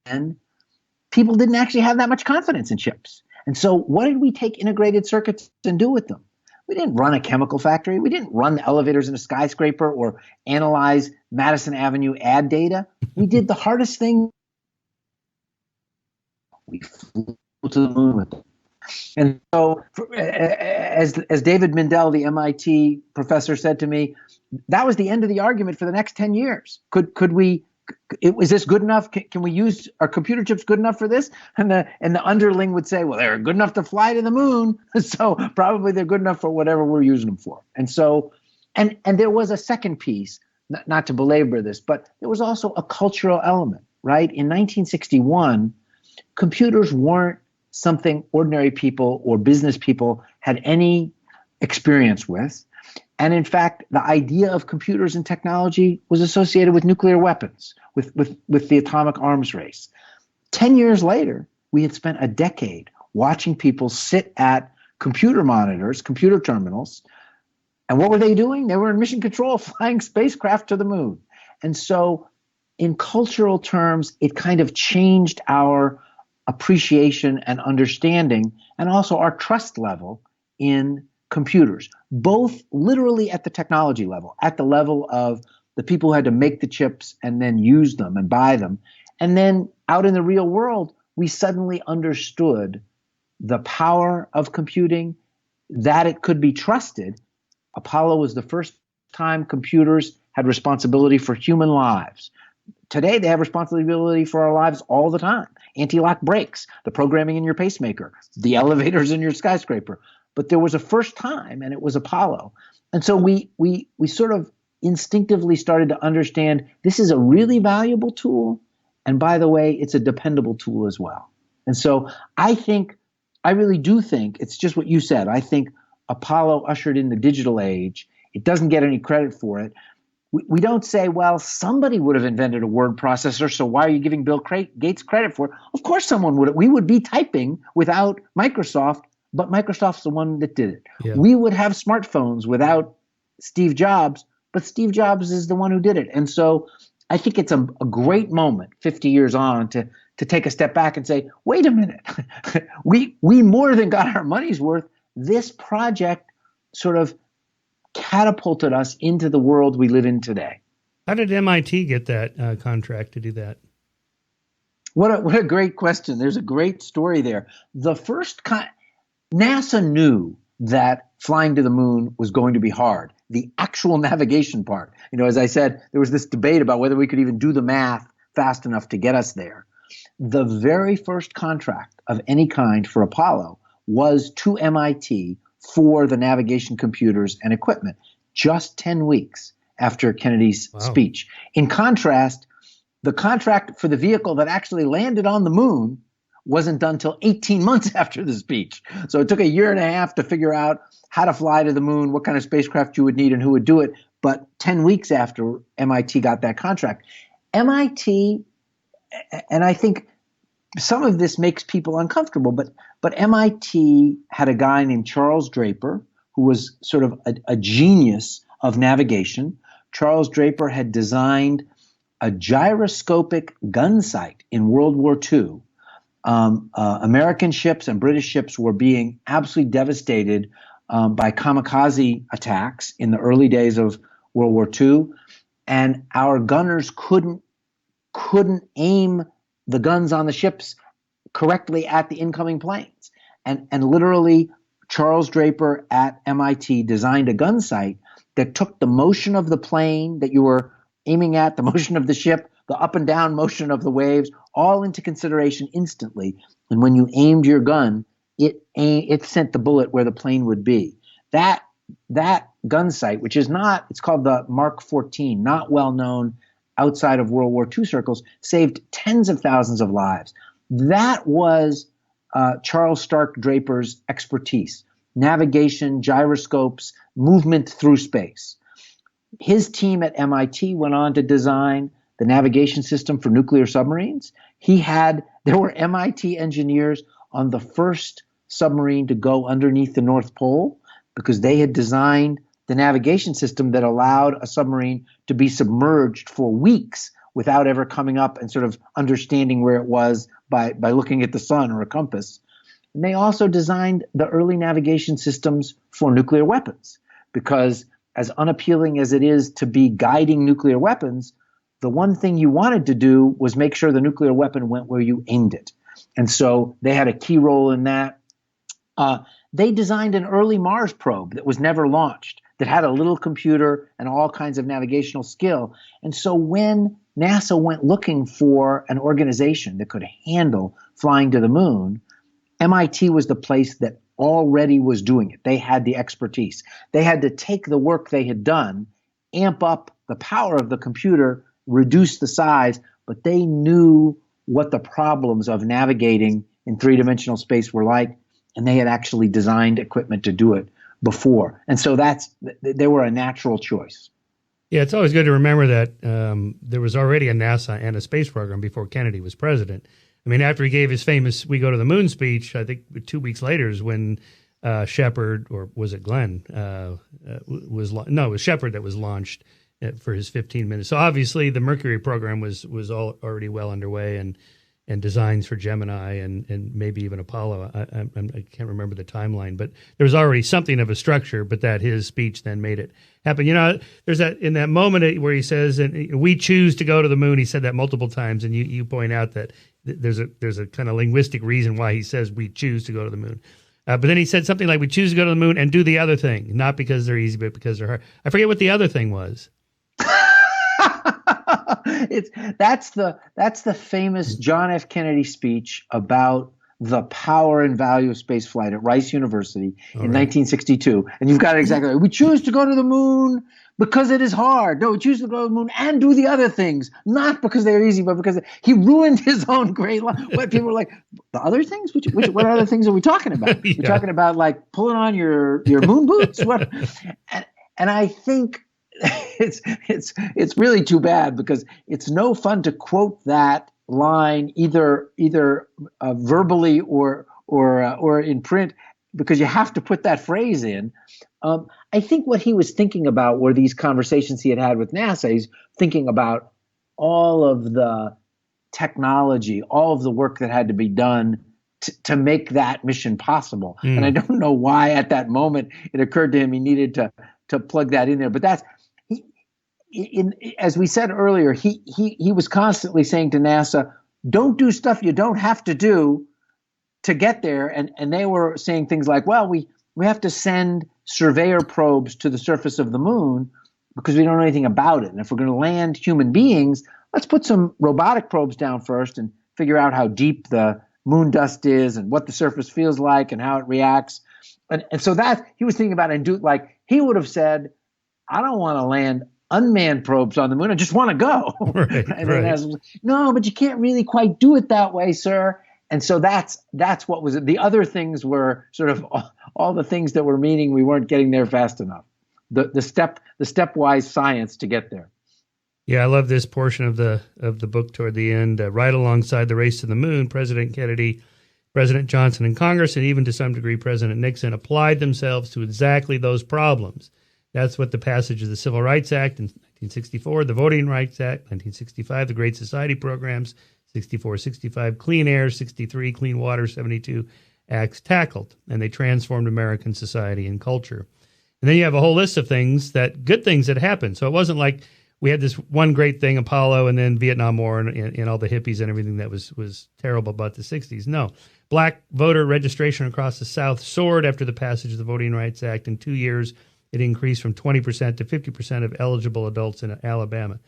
people didn't actually have that much confidence in chips. And so what did we take integrated circuits and do with them? We didn't run a chemical factory. We didn't run the elevators in a skyscraper or analyze Madison Avenue ad data. We did the hardest thing. We flew to the moon with them. And so, as David Mindell, the MIT professor, said to me, that was the end of the argument for the next 10 years. Is this good enough? Can we use our computer chips good enough for this? And the underling would say, well, they're good enough to fly to the moon, so probably they're good enough for whatever we're using them for. And so, and there was a second piece, not to belabor this, but there was also a cultural element, right? In 1961, computers weren't something ordinary people or business people had any experience with. And in fact, the idea of computers and technology was associated with nuclear weapons, with the atomic arms race. 10 years later, we had spent a decade watching people sit at computer monitors, computer terminals. And what were they doing? They were in mission control, flying spacecraft to the moon. And so in cultural terms, it kind of changed our appreciation and understanding, and also our trust level in computers, both literally at the technology level, at the level of the people who had to make the chips and then use them and buy them. And then out in the real world, we suddenly understood the power of computing, that it could be trusted. Apollo was the first time computers had responsibility for human lives. Today, they have responsibility for our lives all the time. Anti-lock brakes, the programming in your pacemaker, the elevators in your skyscraper. But there was a first time, and it was Apollo. And so we sort of instinctively started to understand this is a really valuable tool. And by the way, it's a dependable tool as well. And so I really do think, it's just what you said. I think Apollo ushered in the digital age. It doesn't get any credit for it. We don't say, well, somebody would have invented a word processor, so why are you giving Bill Gates credit for it? Of course someone would. We would be typing without Microsoft, but Microsoft's the one that did it. Yeah. We would have smartphones without Steve Jobs, but Steve Jobs is the one who did it. And so I think it's a great moment 50 years on to take a step back and say, wait a minute, we more than got our money's worth. This project sort of catapulted us into the world we live in today. How did MIT get that contract to do that? What a great question. There's a great story there. NASA knew that flying to the moon was going to be hard. The actual navigation part, as I said, there was this debate about whether we could even do the math fast enough to get us there. The very first contract of any kind for Apollo was to MIT for the navigation computers and equipment, just 10 weeks after Kennedy's speech. In contrast, the contract for the vehicle that actually landed on the moon wasn't done until 18 months after the speech. So it took a year and a half to figure out how to fly to the moon, what kind of spacecraft you would need, and who would do it. But 10 weeks after MIT got that contract, MIT, and I think some of this makes people uncomfortable, but MIT had a guy named Charles Draper who was sort of a genius of navigation. Charles Draper had designed a gyroscopic gun sight in World War II. American ships and British ships were being absolutely devastated by kamikaze attacks in the early days of World War II, and our gunners couldn't aim the guns on the ships correctly at the incoming planes. And literally, Charles Draper at MIT designed a gun sight that took the motion of the plane that you were aiming at, the motion of the ship, the up and down motion of the waves, all into consideration instantly. And when you aimed your gun, it sent the bullet where the plane would be. That gun sight, which is not, it's called the Mark 14, not well known outside of World War II circles, saved tens of thousands of lives. That was Charles Stark Draper's expertise: navigation, gyroscopes, movement through space. His team at MIT went on to design the navigation system for nuclear submarines. There were MIT engineers on the first submarine to go underneath the North Pole because they had designed the navigation system that allowed a submarine to be submerged for weeks without ever coming up and sort of understanding where it was by looking at the sun or a compass. And they also designed the early navigation systems for nuclear weapons, because as unappealing as it is to be guiding nuclear weapons, the one thing you wanted to do was make sure the nuclear weapon went where you aimed it. And so they had a key role in that. They designed an early Mars probe that was never launched, that had a little computer and all kinds of navigational skill. And so when NASA went looking for an organization that could handle flying to the moon, MIT was the place that already was doing it. They had the expertise. They had to take the work they had done, amp up the power of the computer, reduce the size, but they knew what the problems of navigating in three-dimensional space were like, and they had actually designed equipment to do it before. And so they were a natural choice. Yeah, it's always good to remember that there was already a NASA and a space program before Kennedy was president. I mean, after he gave his famous "We Go to the Moon" speech, I think 2 weeks later is when Shepard, or was it Glenn, it was Shepard that was launched for his 15 minutes. So obviously the Mercury program was already well underway, and designs for Gemini and maybe even Apollo. I can't remember the timeline, but there was already something of a structure, but that his speech then made it happen. You know, there's that in that moment where he says, and we choose to go to the moon. He said that multiple times, and you point out that there's a kind of linguistic reason why he says we choose to go to the moon. But then he said something like, we choose to go to the moon and do the other thing, not because they're easy, but because they're hard. I forget what the other thing was. That's the famous John F. Kennedy speech about the power and value of spaceflight at Rice University in 1962. And you've got it exactly right. We choose to go to the moon because it is hard. No, we choose to go to the moon and do the other things, not because they're easy, but because he ruined his own great life. What people were like, the other things? What other things are we talking about? Yeah. We're talking about like pulling on your moon boots? What? And I think it's really too bad, because it's no fun to quote that line either verbally or in print, because you have to put that phrase in. I think what he was thinking about were these conversations he had with NASA. He's thinking about all of the technology, all of the work that had to be done to make that mission possible. And I don't know why at that moment it occurred to him he needed to plug that in there. But that's as we said earlier, he was constantly saying to NASA, don't do stuff you don't have to do to get there. And they were saying things like, well, we have to send surveyor probes to the surface of the moon because we don't know anything about it. And if we're going to land human beings, let's put some robotic probes down first and figure out how deep the moon dust is and what the surface feels like and how it reacts. And so that he was thinking about it, and he would have said, I don't want to land unmanned probes on the moon. I just want to go. Right, and then NASA was, no, but you can't really quite do it that way, sir. And so that's what was it. The other things were sort of all the things that were meaning we weren't getting there fast enough. The stepwise science to get there. Yeah, I love this portion of the book toward the end. Right alongside the race to the moon, President Kennedy, President Johnson, and Congress, and even to some degree President Nixon, applied themselves to exactly those problems. That's what the passage of the Civil Rights Act in 1964, the Voting Rights Act, 1965, the Great Society programs, 64, 65, Clean Air, 63, Clean Water, 72 acts tackled, and they transformed American society and culture. And then you have a whole list of good things that happened. So it wasn't like we had this one great thing, Apollo, and then Vietnam War and all the hippies and everything that was terrible about the 60s. No. Black voter registration across the South soared after the passage of the Voting Rights Act. In 2 years, it increased from 20% to 50% of eligible adults in Alabama,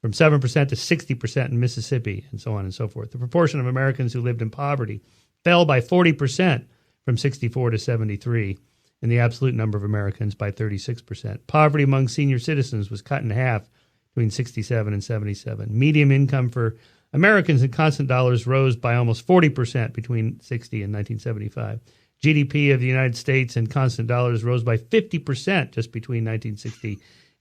from 7% to 60% in Mississippi, and so on and so forth. The proportion of Americans who lived in poverty fell by 40% from 64 to 73, and the absolute number of Americans by 36%. Poverty among senior citizens was cut in half between 67 and 77. Median income for Americans in constant dollars rose by almost 40% between 60 and 1975. GDP of the United States in constant dollars rose by 50% just between 1960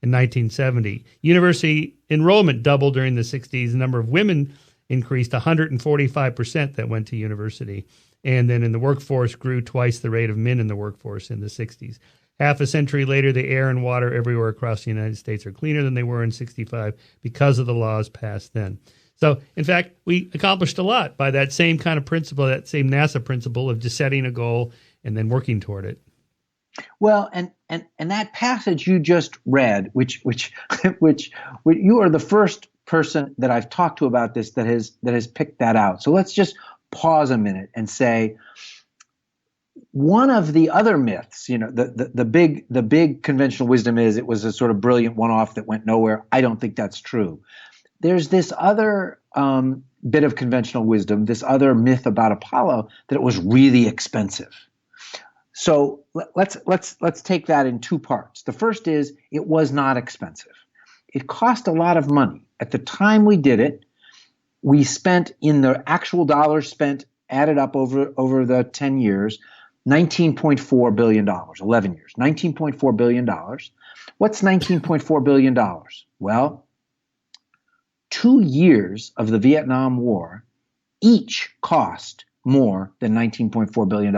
and 1970. University enrollment doubled during the 60s. The number of women increased 145% that went to university. And then in the workforce grew twice the rate of men in the workforce in the 60s. Half a century later, the air and water everywhere across the United States are cleaner than they were in 65 because of the laws passed then. So, in fact, we accomplished a lot by that same kind of principle, that same NASA principle of just setting a goal and then working toward it. Well, and that passage you just read, which you are the first person that I've talked to about this that has picked that out. So let's just pause a minute and say, one of the other myths, the big conventional wisdom is it was a sort of brilliant one-off that went nowhere. I don't think that's true. There's this other bit of conventional wisdom, this other myth about Apollo, that it was really expensive. So let's take that in two parts. The first is it was not expensive. It cost a lot of money. At the time we did it, we spent, in the actual dollars spent, added up over the 10 years, $19.4 billion, 11 years, $19.4 billion. What's $19.4 billion? Well, 2 years of the Vietnam War each cost more than $19.4 billion.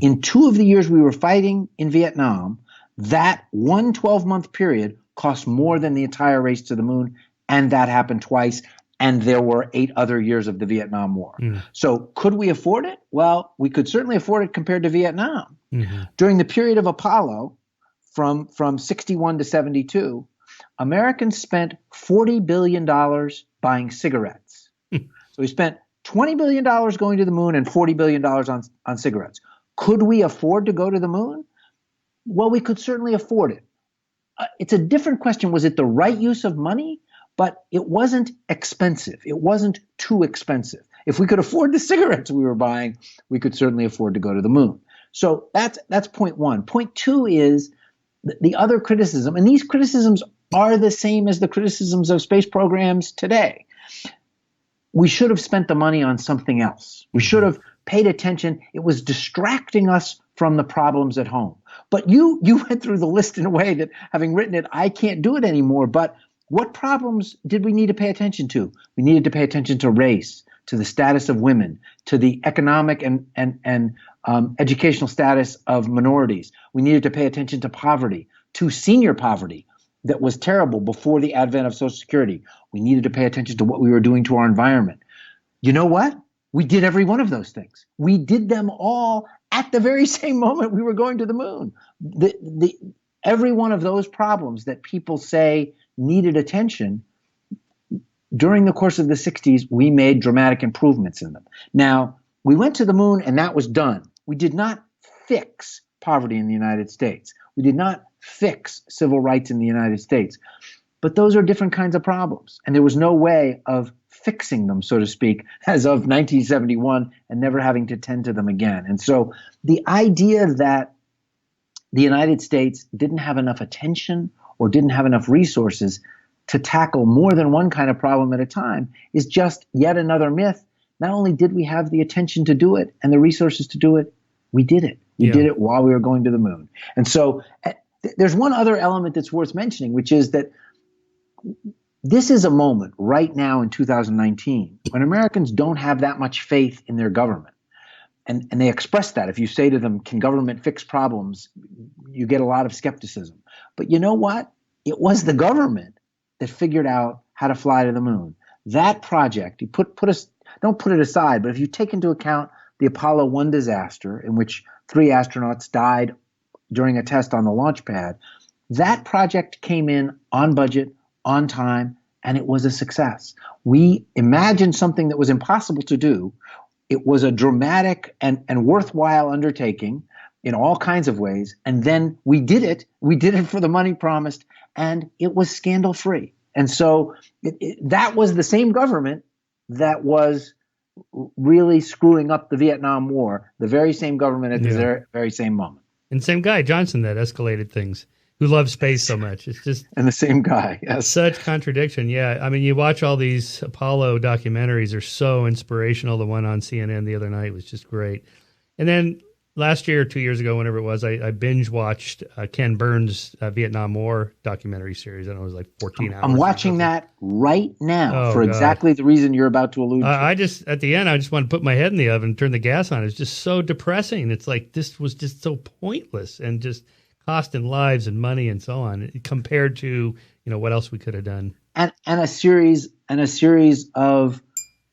In 2 of the years we were fighting in Vietnam, that one 12-month period cost more than the entire race to the moon, and that happened twice. And there were 8 other years of the Vietnam War. So could we afford it? Well, we could certainly afford it compared to Vietnam. During the period of Apollo, from 61 to 72, Americans spent $40 billion buying cigarettes. So we spent $20 billion going to the moon and $40 billion on cigarettes. Could we afford to go to the moon? Well, we could certainly afford it. It's a different question. Was it the right use of money? But it wasn't expensive. It wasn't too expensive. If we could afford the cigarettes we were buying, we could certainly afford to go to the moon. So that's point one. Point two is the other criticism, and these criticisms are the same as the criticisms of space programs today. We should have spent the money on something else. We should have paid attention. It was distracting us from the problems at home. But you went through the list in a way that, having written it, I can't do it anymore. But what problems did we need to pay attention to? We needed to pay attention to race, to the status of women, to the economic and educational status of minorities. We needed to pay attention to poverty, to senior poverty that was terrible before the advent of Social Security. We needed to pay attention to what we were doing to our environment. You know what? We did every one of those things. We did them all at the very same moment we were going to the moon. Every one of those problems that people say needed attention, during the course of the 60s, we made dramatic improvements in them. Now, we went to the moon and that was done. We did not fix poverty in the United States. We did not fix civil rights in the United States. But those are different kinds of problems. And there was no way of fixing them, so to speak, as of 1971 and never having to tend to them again. And so the idea that the United States didn't have enough attention or didn't have enough resources to tackle more than one kind of problem at a time is just yet another myth. Not only did we have the attention to do it and the resources to do it, we did it. You Yeah. did it while we were going to the moon. And so there's one other element that's worth mentioning, which is that this is a moment right now in 2019 when Americans don't have that much faith in their government. And they express that. If you say to them, can government fix problems? You get a lot of skepticism. But you know what? It was the government that figured out how to fly to the moon. That project, you don't put it aside, but if you take into account the Apollo 1 disaster in which 3 astronauts died during a test on the launch pad, that project came in on budget, on time, and it was a success. We imagined something that was impossible to do. It was a dramatic and worthwhile undertaking in all kinds of ways. And then we did it. We did it for the money promised, and it was scandal-free. And so that was the same government that was really screwing up the Vietnam War, the very same government at the very same moment. And same guy, Johnson, that escalated things, who loves space so much. It's just and the same guy. Yes. Such contradiction. Yeah. I mean, you watch all these Apollo documentaries, they're so inspirational. The one on CNN the other night was just great. And then last year, 2 years ago, whenever it was, I binge watched Ken Burns' Vietnam War documentary series. I don't know, it was like 14 hours. I'm watching that right now for exactly the reason you're about to allude to. At the end, I just want to put my head in the oven and turn the gas on. It's just so depressing. It's like, this was just so pointless and just costing lives and money and so on compared to, what else we could have done. And a series of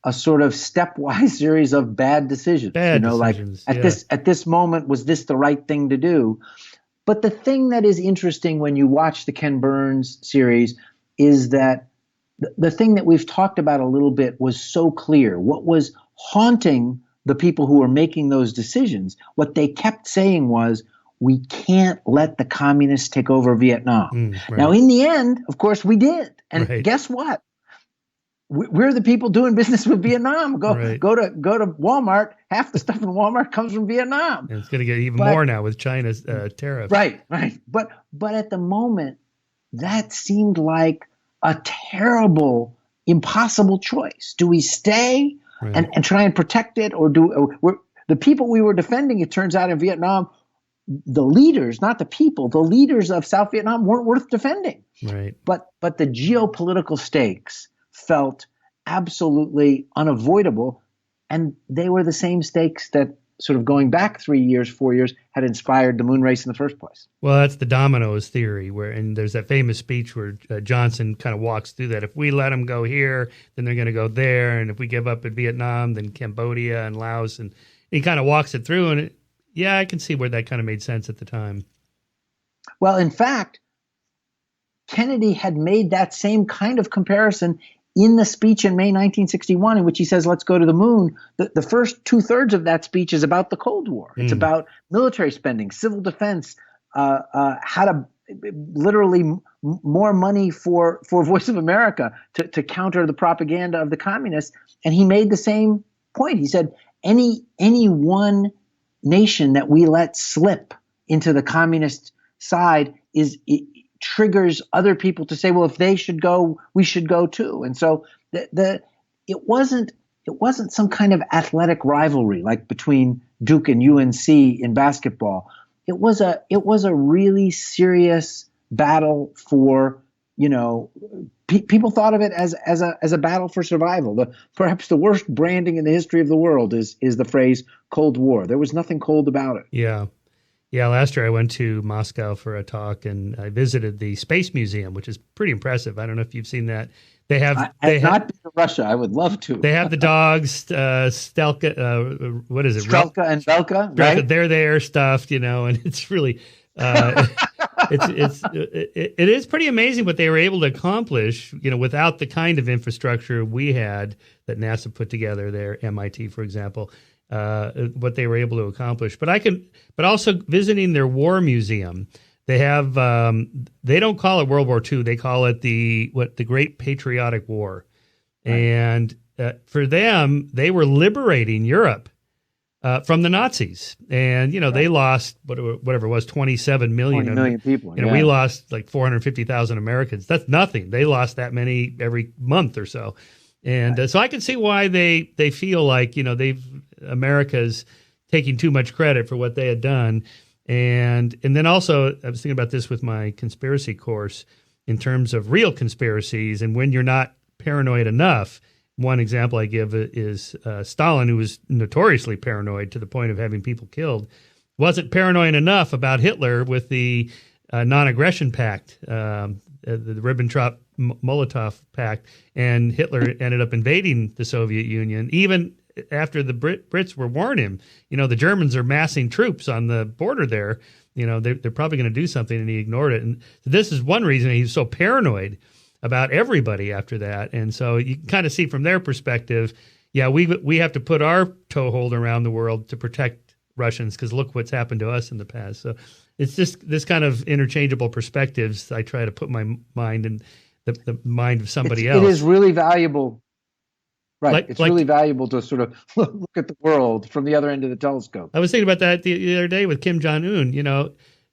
a sort of stepwise series of bad decisions. Decisions, like at this moment, was this the right thing to do? But the thing that is interesting when you watch the Ken Burns series is that the thing that we've talked about a little bit was so clear. What was haunting the people who were making those decisions, what they kept saying was, we can't let the communists take over Vietnam. Right. Now, in the end, of course, we did. And guess what? We're the people doing business with Vietnam. Go to Walmart. Half the stuff in Walmart comes from Vietnam. And it's going to get even more now with China's tariffs. Right. But at the moment, that seemed like a terrible, impossible choice. Do we stay and try and protect it, or the people we were defending? It turns out in Vietnam, the leaders, not the people, the leaders of South Vietnam weren't worth defending. Right. But the geopolitical stakes felt absolutely unavoidable, and they were the same stakes that, sort of going back 3 years, 4 years, had inspired the moon race in the first place. Well, that's the dominoes theory, and there's that famous speech where Johnson kind of walks through that. If we let them go here, then they're going to go there, and if we give up at Vietnam, then Cambodia and Laos, and he kind of walks it through, and I can see where that kind of made sense at the time. Well, in fact, Kennedy had made that same kind of comparison in the speech in May 1961, in which he says, let's go to the moon. The first 2/3 of that speech is about the Cold War. It's about military spending, civil defense, how to literally more money for Voice of America to counter the propaganda of the communists. And he made the same point. He said, any one nation that we let slip into the communist side triggers other people to say, well, if they should go, we should go too. And so it wasn't some kind of athletic rivalry like between Duke and UNC in basketball. It was a really serious battle for, people thought of it as a battle for survival. Perhaps the worst branding in the history of the world is the phrase Cold War. There was nothing cold about it. Yeah. Yeah, last year I went to Moscow for a talk, and I visited the Space Museum, which is pretty impressive. I don't know if you've seen that. I've not been to Russia. I would love to. They have the dogs, Stelka, what is it? Strelka and Belka, right? They're there stuffed, and it's really, it is pretty amazing what they were able to accomplish, without the kind of infrastructure we had that NASA put together there, MIT, for example. What they were able to accomplish. But also visiting their war museum, they have, they don't call it World War II. They call it the Great Patriotic War. Right. And for them, they were liberating Europe from the Nazis. And, they lost whatever it was, 27 million. 20 million people. We lost like 450,000 Americans. That's nothing. They lost that many every month or so. And so I can see why they feel like, America's taking too much credit for what they had done. And then also, I was thinking about this with my conspiracy course in terms of real conspiracies and when you're not paranoid enough. One example I give is Stalin, who was notoriously paranoid to the point of having people killed, wasn't paranoid enough about Hitler with the non-aggression pact, the Ribbentrop-Molotov pact, and Hitler ended up invading the Soviet Union, even after the Brits were warning him, the Germans are massing troops on the border there. They're probably going to do something, and he ignored it. And this is one reason he was so paranoid about everybody after that. And so you can kind of see from their perspective, yeah, we have to put our toehold around the world to protect Russians because look what's happened to us in the past. So it's just this kind of interchangeable perspectives. I try to put my mind in the mind of somebody else. It is really valuable. Right. It's like, really valuable to sort of look at the world from the other end of the telescope. I was thinking about that the other day with Kim Jong-un.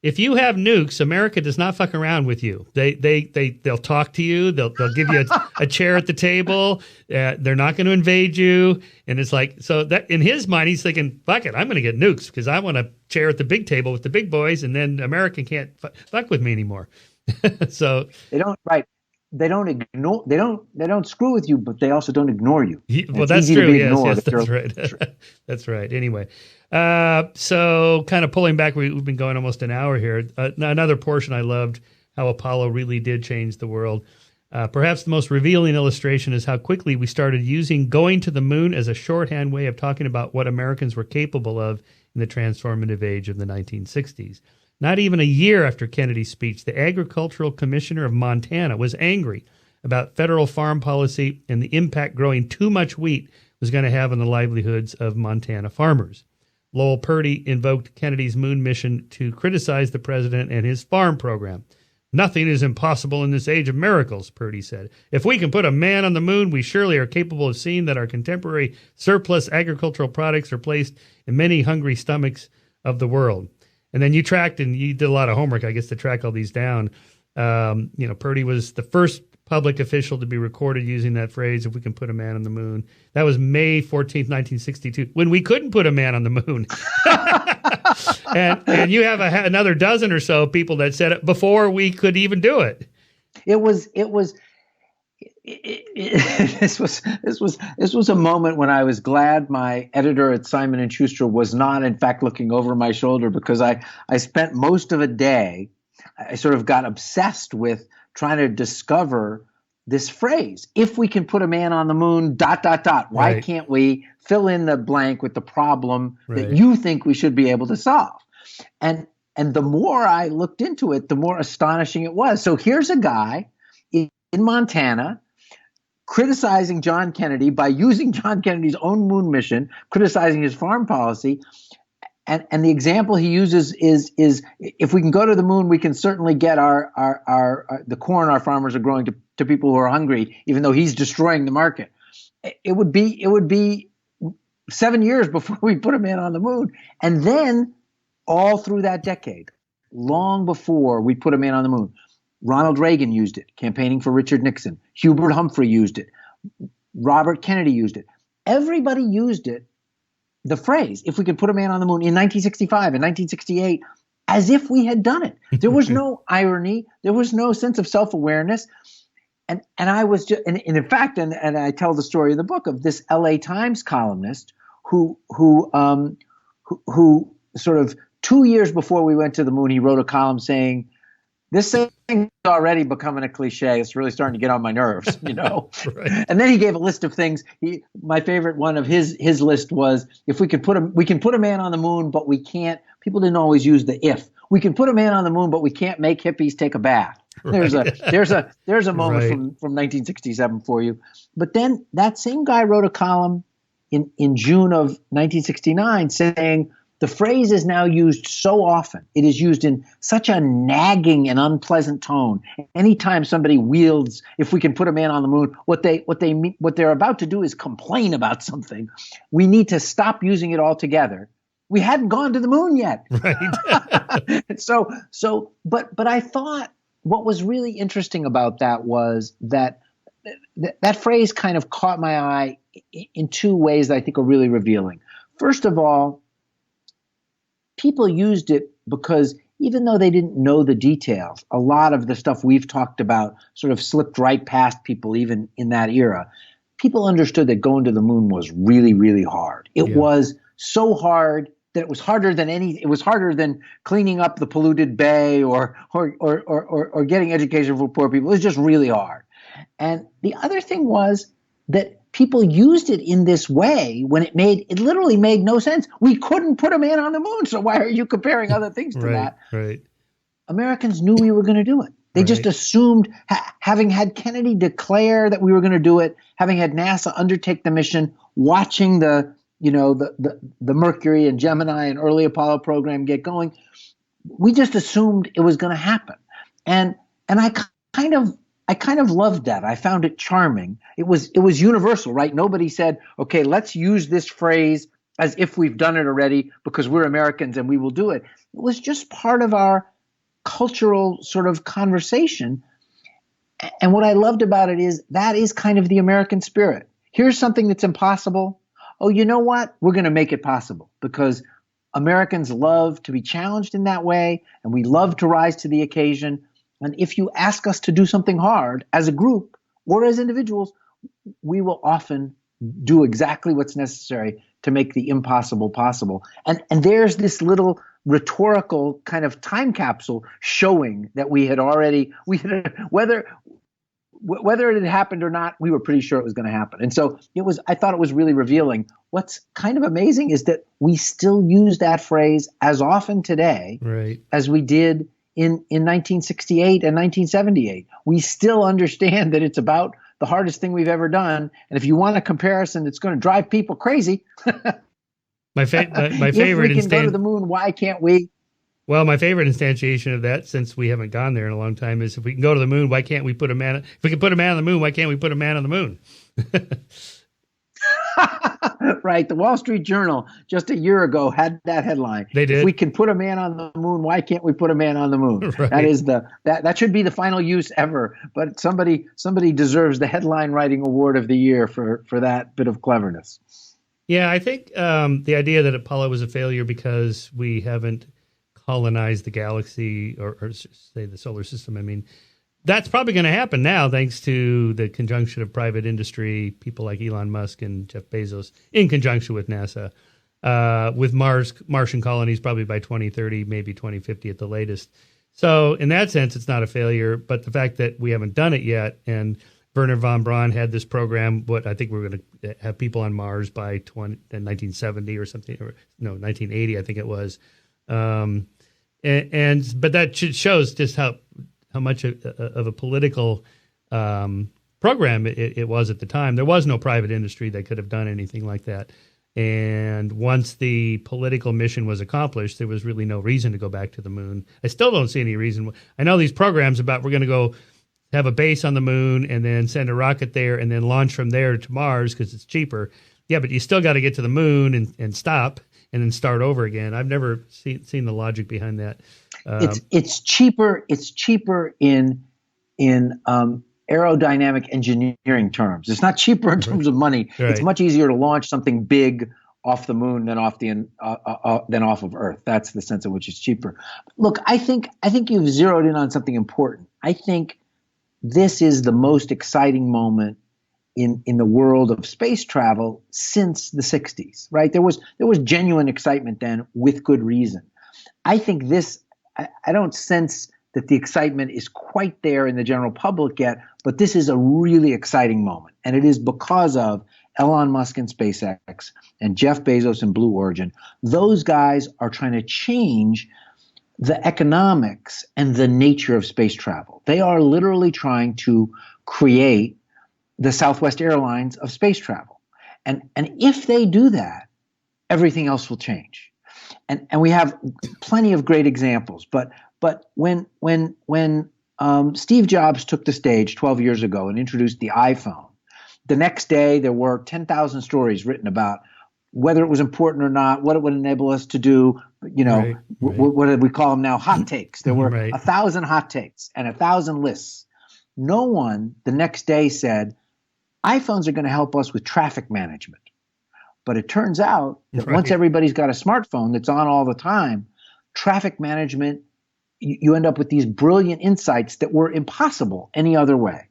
If you have nukes, America does not fuck around with you. They'll talk to you. They'll give you a chair at the table. They're not going to invade you. And it's like, so that in his mind, he's thinking, fuck it, I'm going to get nukes because I want a chair at the big table with the big boys, and then America can't fuck with me anymore. So they don't, right. They don't ignore. They don't screw with you, but they also don't ignore you. Well, that's true. Yes, that's right. That's right. Anyway, so kind of pulling back, we've been going almost an hour here. Another portion I loved how Apollo really did change the world. Perhaps the most revealing illustration is how quickly we started using going to the moon as a shorthand way of talking about what Americans were capable of in the transformative age of the 1960s. Not even a year after Kennedy's speech, the Agricultural Commissioner of Montana was angry about federal farm policy and the impact growing too much wheat was going to have on the livelihoods of Montana farmers. Lowell Purdy invoked Kennedy's moon mission to criticize the president and his farm program. Nothing is impossible in this age of miracles, Purdy said. If we can put a man on the moon, we surely are capable of seeing that our contemporary surplus agricultural products are placed in many hungry stomachs of the world. And then you tracked, and you did a lot of homework, I guess, to track all these down. Purdy was the first public official to be recorded using that phrase, if we can put a man on the moon. That was May 14th, 1962, when we couldn't put a man on the moon. and you have another dozen or so people that said it before we could even do it. This was a moment when I was glad my editor at Simon & Schuster was not, in fact, looking over my shoulder, because I spent most of a day, I sort of got obsessed with trying to discover this phrase, if we can put a man on the moon, ... Why Right. can't we fill in the blank with the problem Right. that you think we should be able to solve? And the more I looked into it, the more astonishing it was. So here's a guy in Montana criticizing John Kennedy by using John Kennedy's own moon mission, criticizing his farm policy. And the example he uses is if we can go to the moon, we can certainly get the corn our farmers are growing to people who are hungry, even though he's destroying the market. It would be 7 years before we put a man on the moon. And then all through that decade, long before we put a man on the moon, Ronald Reagan used it, campaigning for Richard Nixon. Hubert Humphrey used it. Robert Kennedy used it. Everybody used it, the phrase, if we could put a man on the moon, in 1965 and 1968, as if we had done it. There was no irony. There was no sense of self-awareness. And I was just, and in fact, and I tell the story in the book of this LA Times columnist who sort of 2 years before we went to the moon, he wrote a column saying, this thing's already becoming a cliche. It's really starting to get on my nerves, Right. And then he gave a list of things. My favorite one of his list was, if we can put a man on the moon, but we can't. People didn't always use the if. We can put a man on the moon, but we can't make hippies take a bath. Right. There's a moment from 1967 for you. But then that same guy wrote a column in June of 1969 saying, the phrase is now used so often. It is used in such a nagging and unpleasant tone. Anytime somebody wields, if we can put a man on the moon, what they're about to do is complain about something. We need to stop using it altogether. We hadn't gone to the moon yet. Right. But I thought what was really interesting about that was that phrase kind of caught my eye in two ways that I think are really revealing. First of all, people used it because even though they didn't know the details, a lot of the stuff we've talked about sort of slipped right past people even in that era. People understood that going to the moon was really, really hard. It was so hard that it was harder than cleaning up the polluted bay or getting education for poor people. It was just really hard. And the other thing was that people used it in this way when it literally made no sense. We couldn't put a man on the moon, so why are you comparing other things to that? Right. Americans knew we were going to do it. They just assumed, having had Kennedy declare that we were going to do it, having had NASA undertake the mission, watching the Mercury and Gemini and early Apollo program get going, we just assumed it was going to happen. And I kind of loved that. I found it charming. It was universal, right? Nobody said, okay, let's use this phrase as if we've done it already because we're Americans and we will do it. It was just part of our cultural sort of conversation. And what I loved about it is that is kind of the American spirit. Here's something that's impossible. Oh, you know what? We're going to make it possible because Americans love to be challenged in that way, and we love to rise to the occasion. And if you ask us to do something hard as a group or as individuals, we will often do exactly what's necessary to make the impossible possible. And there's this little rhetorical kind of time capsule showing that whether it had happened or not, we were pretty sure it was going to happen. And so I thought it was really revealing. What's kind of amazing is that we still use that phrase as often today as we did in 1968 and 1978. We still understand that it's about the hardest thing we've ever done. And if you want a comparison that's going to drive people crazy, my favorite. If we can go to the moon, why can't we? Well, my favorite instantiation of that, since we haven't gone there in a long time, is if we can go to the moon, why can't we put a man? If we can put a man on the moon, why can't we put a man on the moon? Right. The Wall Street Journal just a year ago had that headline. They did. If we can put a man on the moon, why can't we put a man on the moon? Right. That is that should be the final use ever. But somebody deserves the headline writing award of the year for that bit of cleverness. Yeah, I think the idea that Apollo was a failure because we haven't colonized the galaxy or say the solar system. I mean, that's probably going to happen now thanks to the conjunction of private industry, people like Elon Musk and Jeff Bezos in conjunction with NASA, with Martian colonies probably by 2030, maybe 2050 at the latest. So in that sense, it's not a failure. But the fact that we haven't done it yet, and Wernher von Braun had this program, what I think we're going to have people on Mars by 1970 or something, or no, 1980, I think it was. But that shows just how much of a political program it was at the time. There was no private industry that could have done anything like that. And once the political mission was accomplished, there was really no reason to go back to the moon. I still don't see any reason. I know these programs about we're going to go have a base on the moon and then send a rocket there and then launch from there to Mars because it's cheaper. Yeah, but you still got to get to the moon and stop and then start over again. I've never seen the logic behind that. It's cheaper. It's cheaper in aerodynamic engineering terms. It's not cheaper in terms of money. Right. It's much easier to launch something big off the moon than off of Earth. That's the sense in which it's cheaper. Look, I think you've zeroed in on something important. I think this is the most exciting moment in the world of space travel since the 60s, right? There was genuine excitement then with good reason. I think I don't sense that the excitement is quite there in the general public yet, but this is a really exciting moment. And it is because of Elon Musk and SpaceX and Jeff Bezos and Blue Origin. Those guys are trying to change the economics and the nature of space travel. They are literally trying to create the Southwest Airlines of space travel. And if they do that, everything else will change. And we have plenty of great examples. But when Steve Jobs took the stage 12 years ago and introduced the iPhone, the next day there were 10,000 stories written about whether it was important or not, what it would enable us to do. Right. What did we call them now? Hot takes. There were 1,000 hot takes and 1,000 lists. No one the next day said, iPhones are going to help us with traffic management. But it turns out that once everybody's got a smartphone that's on all the time, traffic management, you end up with these brilliant insights that were impossible any other way.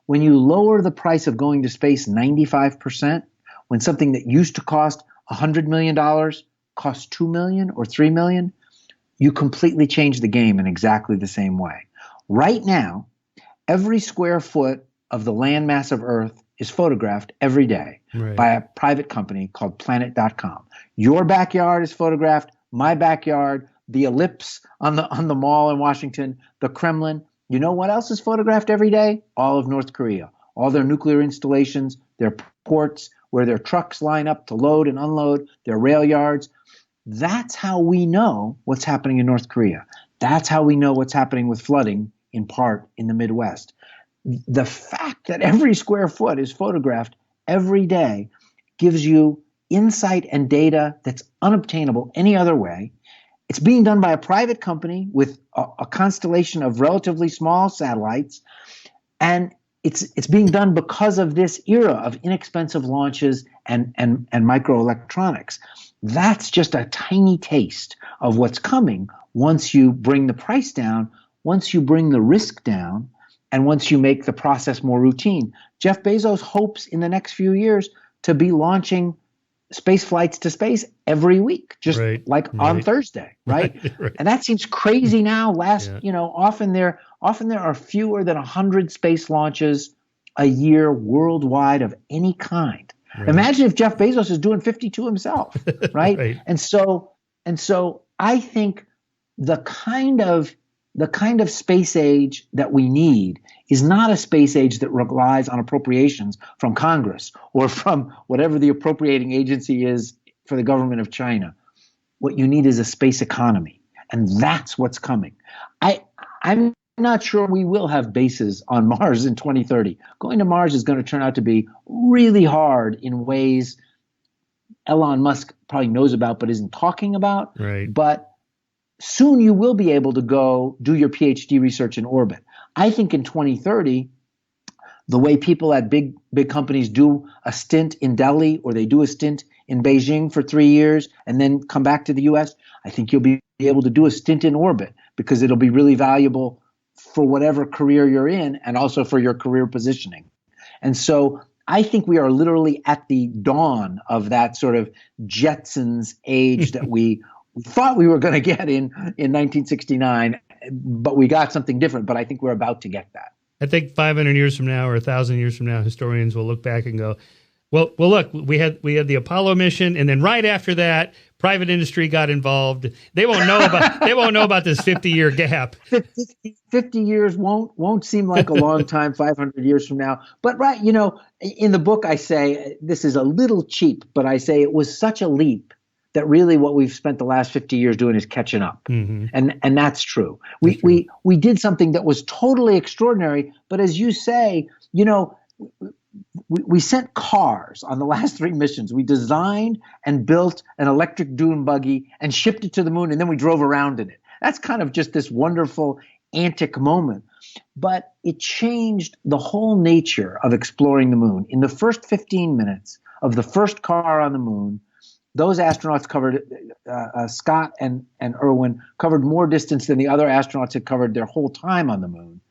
When you lower the price of going to space 95%, when something that used to cost $100 million costs $2 million or $3 million, you completely change the game in exactly the same way. Right now, every square foot of the landmass of Earth is photographed every day by a private company called Planet.com. Your backyard is photographed, my backyard, the ellipse on the mall in Washington, the Kremlin. You know what else is photographed every day? All of North Korea, all their nuclear installations, their ports, where their trucks line up to load and unload, their rail yards. That's how we know what's happening in North Korea. That's how we know what's happening with flooding, in part, in the Midwest. The fact that every square foot is photographed every day gives you insight and data that's unobtainable any other way. It's being done by a private company with a constellation of relatively small satellites, and it's being done because of this era of inexpensive launches and microelectronics. That's just a tiny taste of what's coming once you bring the price down, once you bring the risk down, and once you make the process more routine. Jeff Bezos hopes in the next few years to be launching space flights to space every week, just on Thursday, right? And that seems crazy now. Often there are fewer than 100 space launches a year worldwide of any kind. Right. Imagine if Jeff Bezos is doing 52 himself, right? And so I think the kind of space age that we need is not a space age that relies on appropriations from Congress or from whatever the appropriating agency is for the government of China. What you need is a space economy, and that's what's coming. I'm not sure we will have bases on Mars in 2030. Going to Mars is going to turn out to be really hard in ways Elon Musk probably knows about but isn't talking about. Right. But soon you will be able to go do your PhD research in orbit. I think in 2030, the way people at big companies do a stint in Delhi or they do a stint in Beijing for 3 years and then come back to the US, I think you'll be able to do a stint in orbit because it'll be really valuable for whatever career you're in and also for your career positioning. And so I think we are literally at the dawn of that sort of Jetsons age that we thought we were going to get in 1969, but we got something different. But I think we're about to get that. I think 500 years from now or 1,000 years from now, historians will look back and go, well, look, we had the Apollo mission, and then right after that, private industry got involved. They won't know about this 50-year gap. 50 years won't seem like a long time 500 years from now. But in the book I say, this is a little cheap, but I say it was such a leap that really what we've spent the last 50 years doing is catching up. Mm-hmm. And that's true. We did something that was totally extraordinary, but as you say, we sent cars on the last 3 missions. We designed and built an electric dune buggy and shipped it to the moon, and then we drove around in it. That's kind of just this wonderful antic moment. But it changed the whole nature of exploring the moon. In the first 15 minutes of the first car on the moon, those astronauts covered, Scott and Irwin, covered more distance than the other astronauts had covered their whole time on the moon.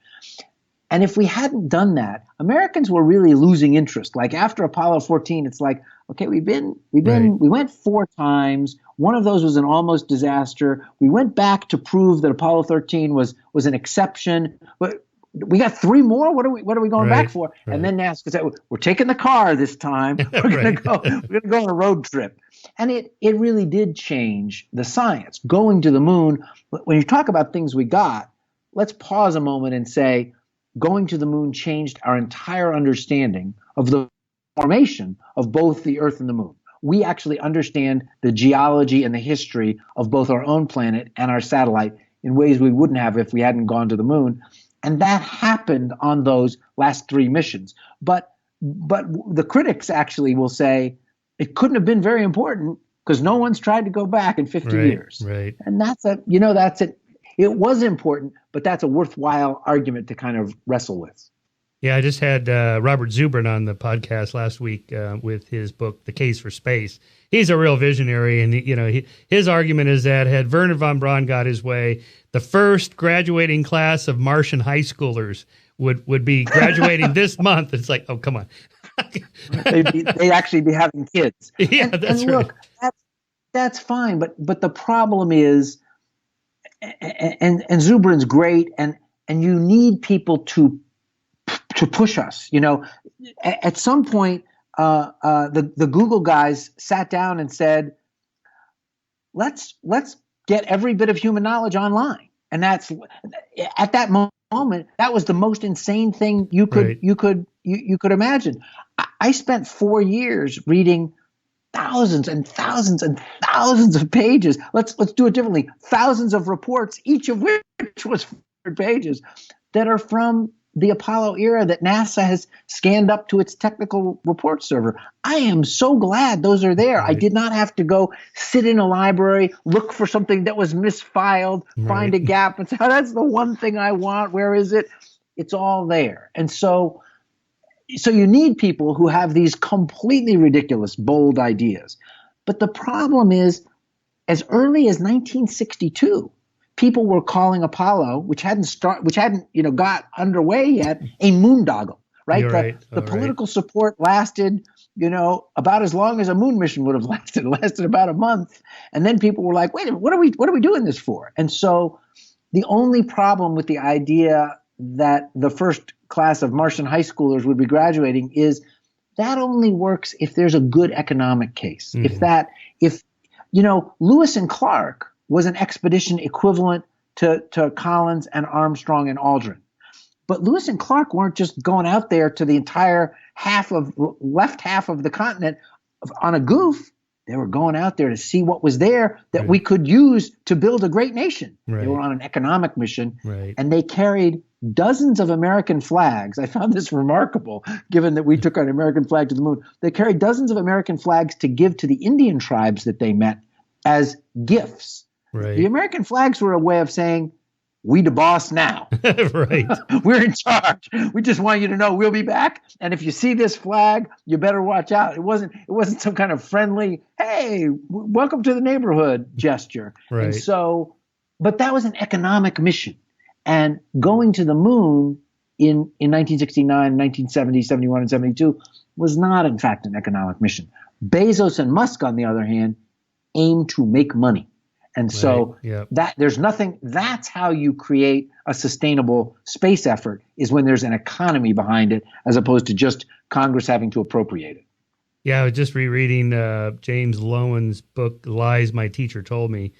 And if we hadn't done that, Americans were really losing interest. Like after Apollo 14, it's like, okay, we went 4 times. One of those was an almost disaster. We went back to prove that Apollo 13 was an exception. But we got 3 more. What are we going back for? Right. And then NASA said, we're taking the car this time. We're going to go on a road trip. And it really did change the science. Going to the moon, when you talk about things we got, let's pause a moment and say, going to the moon changed our entire understanding of the formation of both the Earth and the moon. We actually understand the geology and the history of both our own planet and our satellite in ways we wouldn't have if we hadn't gone to the moon. And that happened on those last 3 missions. But the critics actually will say it couldn't have been very important because no one's tried to go back in 50 years. Right. And that's it. It was important, but that's a worthwhile argument to kind of wrestle with. Yeah, I just had Robert Zubrin on the podcast last week with his book, The Case for Space. He's a real visionary, and his argument is that had Wernher von Braun got his way, the first graduating class of Martian high schoolers would be graduating this month. It's like, oh, come on. They'd actually be having kids. Yeah, that's right. Look, that's fine, but the problem is, and Zubrin's great, and you need people to push us. At some point, the Google guys sat down and said, let's get every bit of human knowledge online, and that's at that moment that was the most insane thing you could imagine. I spent 4 years reading thousands and thousands and thousands of pages. Let's do it differently. Thousands of reports, each of which was 400 pages, that are from the Apollo era that NASA has scanned up to its technical report server. I am so glad those are there. Right. I did not have to go sit in a library, look for something that was misfiled, find a gap, and say, oh, that's the one thing I want. Where is it? It's all there. And so you need people who have these completely ridiculous, bold ideas. But the problem is, as early as 1962, people were calling Apollo, which hadn't got underway yet, a moondoggle, right? The political support lasted, about as long as a moon mission would have lasted. It lasted about a month. And then people were like, wait a minute, what are we doing this for? And so the only problem with the idea that the first class of Martian high schoolers would be graduating is that only works if there's a good economic case. Mm-hmm. If Lewis and Clark was an expedition equivalent to Collins and Armstrong and Aldrin. But Lewis and Clark weren't just going out there to the entire left half of the continent on a goof. They were going out there to see what was there that we could use to build a great nation. Right. They were on an economic mission, and they carried dozens of American flags. I found this remarkable, given that we took an American flag to the moon. They carried dozens of American flags to give to the Indian tribes that they met as gifts. Right. The American flags were a way of saying, we the boss now. Right. We're in charge. We just want you to know we'll be back. And if you see this flag, you better watch out. It wasn't some kind of friendly, hey, welcome to the neighborhood gesture. Right. And so, but that was an economic mission. And going to the moon in 1969, 1970, 71, and 72 was not, in fact, an economic mission. Bezos and Musk, on the other hand, aimed to make money. And so that's how you create a sustainable space effort, is when there's an economy behind it, as opposed to just Congress having to appropriate it. Yeah, I was just rereading James Lowen's book, Lies My Teacher Told Me,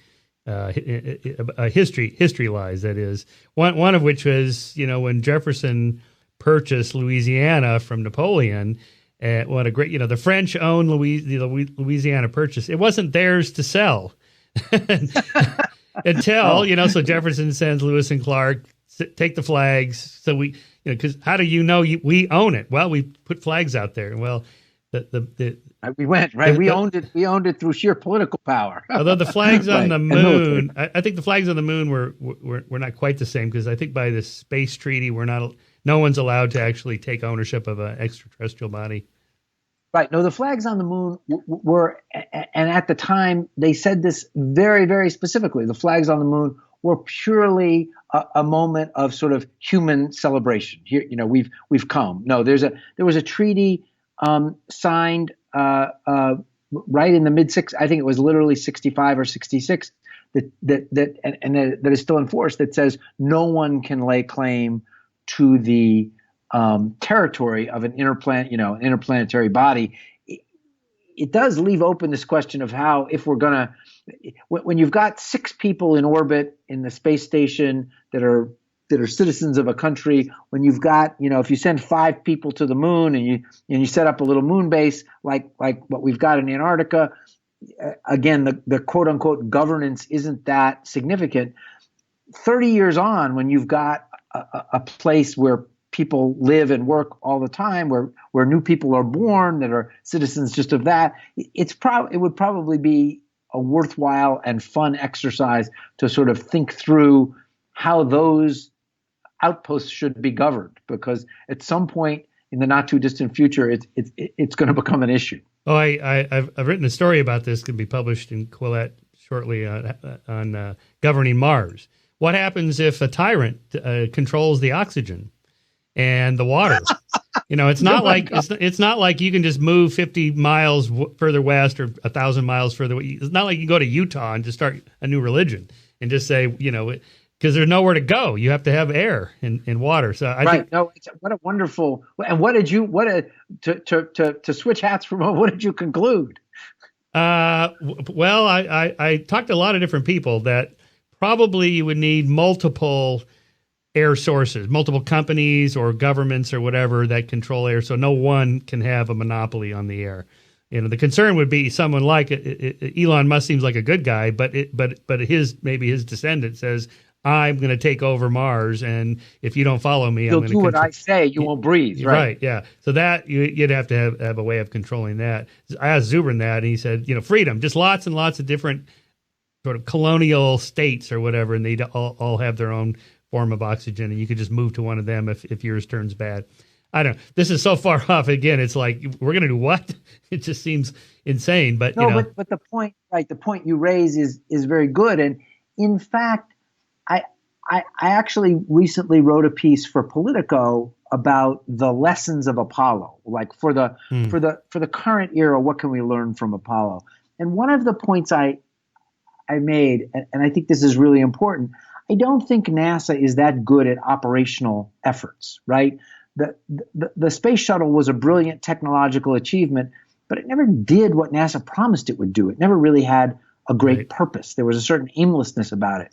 history lies, that is. One of which was, when Jefferson purchased Louisiana from Napoleon, what a great, the French owned Louisiana Purchase. It wasn't theirs to sell. Until so Jefferson sends Lewis and Clark, take the flags, so we because how do we own it? Well, we put flags out there. Well, we went right. We owned it through sheer political power. Although the flags on the moon, I think the flags on the moon were not quite the same, because I think by the space treaty no one's allowed to actually take ownership of an extraterrestrial body. Right. No, the flags on the moon were, and at the time they said this very, very specifically. The flags on the moon were purely a moment of sort of human celebration. Here, we've come. No, there was a treaty signed right in the mid-60s. I think it was literally 65 or 66 that is still in force, that says no one can lay claim to the territory of an interplanetary body. It does leave open this question of how, if we're gonna, when you've got 6 people in orbit in the space station that are citizens of a country, when you've got, if you send 5 people to the moon and you set up a little moon base like what we've got in Antarctica, again, the quote unquote governance isn't that significant. 30 years on, when you've got a place where people live and work all the time, where new people are born that are citizens just of that, it would probably be a worthwhile and fun exercise to sort of think through how outposts should be governed, because at some point in the not too distant future, it's going to become an issue. Oh, I've written a story about this. Could be published in Quillette shortly on governing Mars. What happens if a tyrant controls the oxygen and the water? It's not it's not like you can just move 50 miles further west or 1,000 miles further. It's not like you go to Utah and just start a new religion and just say, because there's nowhere to go. You have to have air and water. So I think what a wonderful. And to switch hats for a moment, what did you conclude? Well, I talked to a lot of different people that probably you would need multiple air sources, multiple companies or governments or whatever that control air, so no one can have a monopoly on the air. The concern would be someone like Elon Musk seems like a good guy, but his descendant says, I'm going to take over Mars, and if you don't follow me, you'll do what I say. You won't breathe. Right. Yeah. So that you'd have to have a way of controlling that. I asked Zubrin that, and he said, freedom, just lots and lots of different sort of colonial states or whatever, and they'd all have their own form of oxygen, and you could just move to one of them if yours turns bad. I don't know. This is so far off. Again, it's like, we're going to do what? It just seems insane. But but the point, right? The point you raise is very good. And in fact, I actually recently wrote a piece for Politico about the lessons of Apollo, like for the current era, what can we learn from Apollo? And one of the points I made, and I think this is really important, I don't think NASA is that good at operational efforts, right? The space shuttle was a brilliant technological achievement, but it never did what NASA promised it would do. It never really had a great purpose. There was a certain aimlessness about it.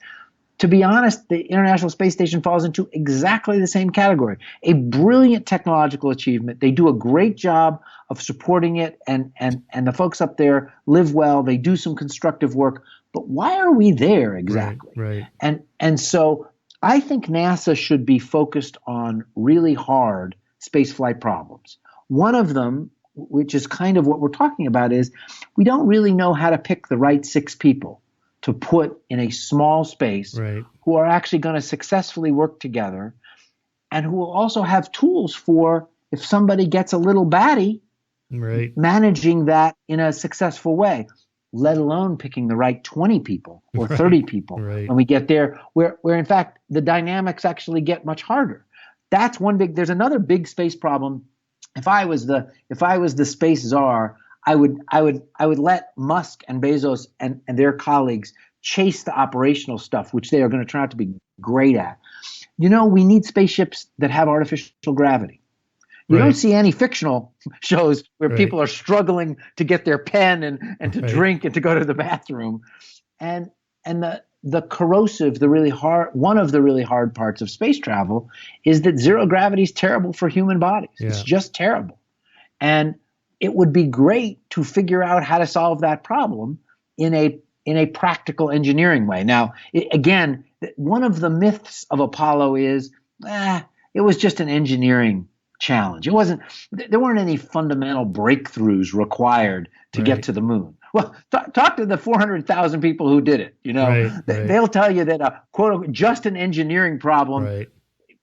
To be honest, the International Space Station falls into exactly the same category. A brilliant technological achievement. They do a great job of supporting it, and the folks up there live well. They do some constructive work. But why are we there exactly? Right. And so I think NASA should be focused on really hard spaceflight problems. One of them, which is kind of what we're talking about, is we don't really know how to pick the right 6 people to put in a small space who are actually going to successfully work together, and who will also have tools for, if somebody gets a little batty, managing that in a successful way, let alone picking the right 20 people or 30 people when we get there, where in fact the dynamics actually get much harder. That's one big. There's another big space problem. If I was the space czar, I would let Musk and Bezos and their colleagues chase the operational stuff, which they are going to turn out to be great at. We need spaceships that have artificial gravity. You don't see any fictional shows where people are struggling to get their pen and to drink and to go to the bathroom. And the corrosive, one of the really hard parts of space travel is that zero gravity is terrible for human bodies. Yeah. It's just terrible. And it would be great to figure out how to solve that problem in a practical engineering way. Now, again, one of the myths of Apollo is it was just an engineering challenge. There weren't any fundamental breakthroughs required to get to the moon. Well, talk to the 400,000 people who did it. They'll tell you that quote, just an engineering problem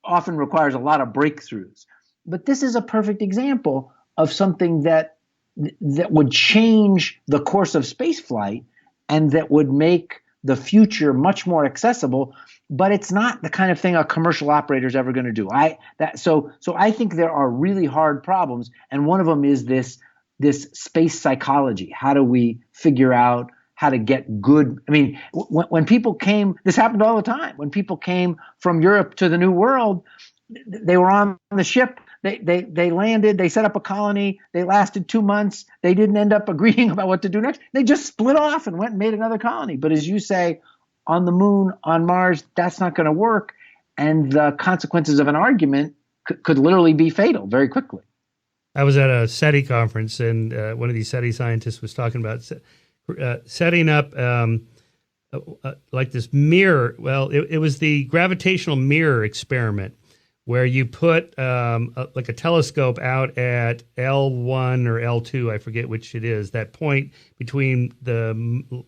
often requires a lot of breakthroughs. But this is a perfect example of something that would change the course of spaceflight and that would make the future much more accessible. But it's not the kind of thing a commercial operator is ever going to do. So I think there are really hard problems, and one of them is this space psychology. How do we figure out how to get good? I mean, when people came, this happened all the time. When people came from Europe to the New World, they were on the ship. They landed. They set up a colony. They lasted 2 months. They didn't end up agreeing about what to do next. They just split off and went and made another colony. But as you say, on the moon, on Mars, that's not going to work. And the consequences of an argument could literally be fatal very quickly. I was at a SETI conference, and one of these SETI scientists was talking about setting up like this mirror. Well, it was the gravitational mirror experiment, where you put like a telescope out at L1 or L2, I forget which it is, that point between the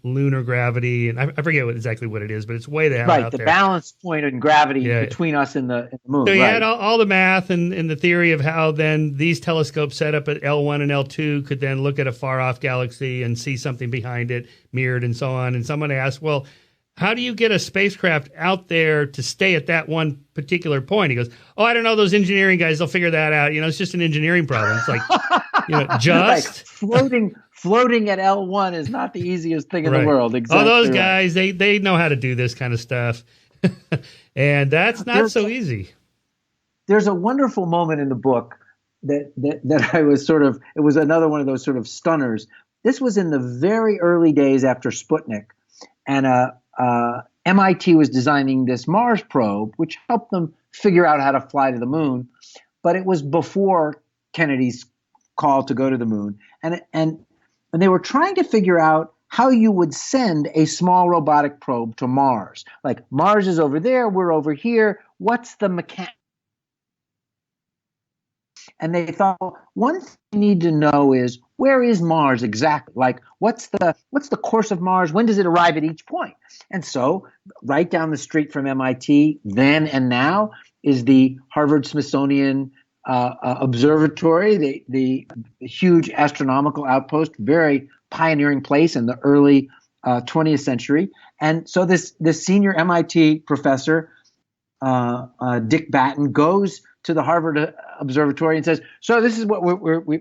lunar gravity, and I forget exactly what it is, but it's way the hell out the there. balance point in gravity between us and the moon. So you had all the math and the theory of how then these telescopes set up at L1 and L2 could then look at a far-off galaxy and see something behind it, mirrored and so on. And someone asked, well, how do you get a spacecraft out there to stay at that one particular point? He goes, oh, I don't know. Those engineering guys, they'll figure that out. It's just an engineering problem. It's like, just floating at L1 is not the easiest thing in the world. Exactly. Oh, those guys, they know how to do this kind of stuff. And that's not so easy. There's a wonderful moment in the book that I was it was another one of those sort of stunners. This was in the very early days after Sputnik. And MIT was designing this Mars probe, which helped them figure out how to fly to the moon. But it was before Kennedy's call to go to the moon. And they were trying to figure out how you would send a small robotic probe to Mars. Like, Mars is over there, we're over here. What's the mechanics? And they thought, well, one thing you need to know is, where is Mars exactly? Like, what's the course of Mars? When does it arrive at each point? And so right down the street from MIT, then and now, is the Harvard Smithsonian Observatory, the huge astronomical outpost, very pioneering place in the early 20th century. And so this senior MIT professor, Dick Batten, goes to the Harvard Observatory and says, so this is what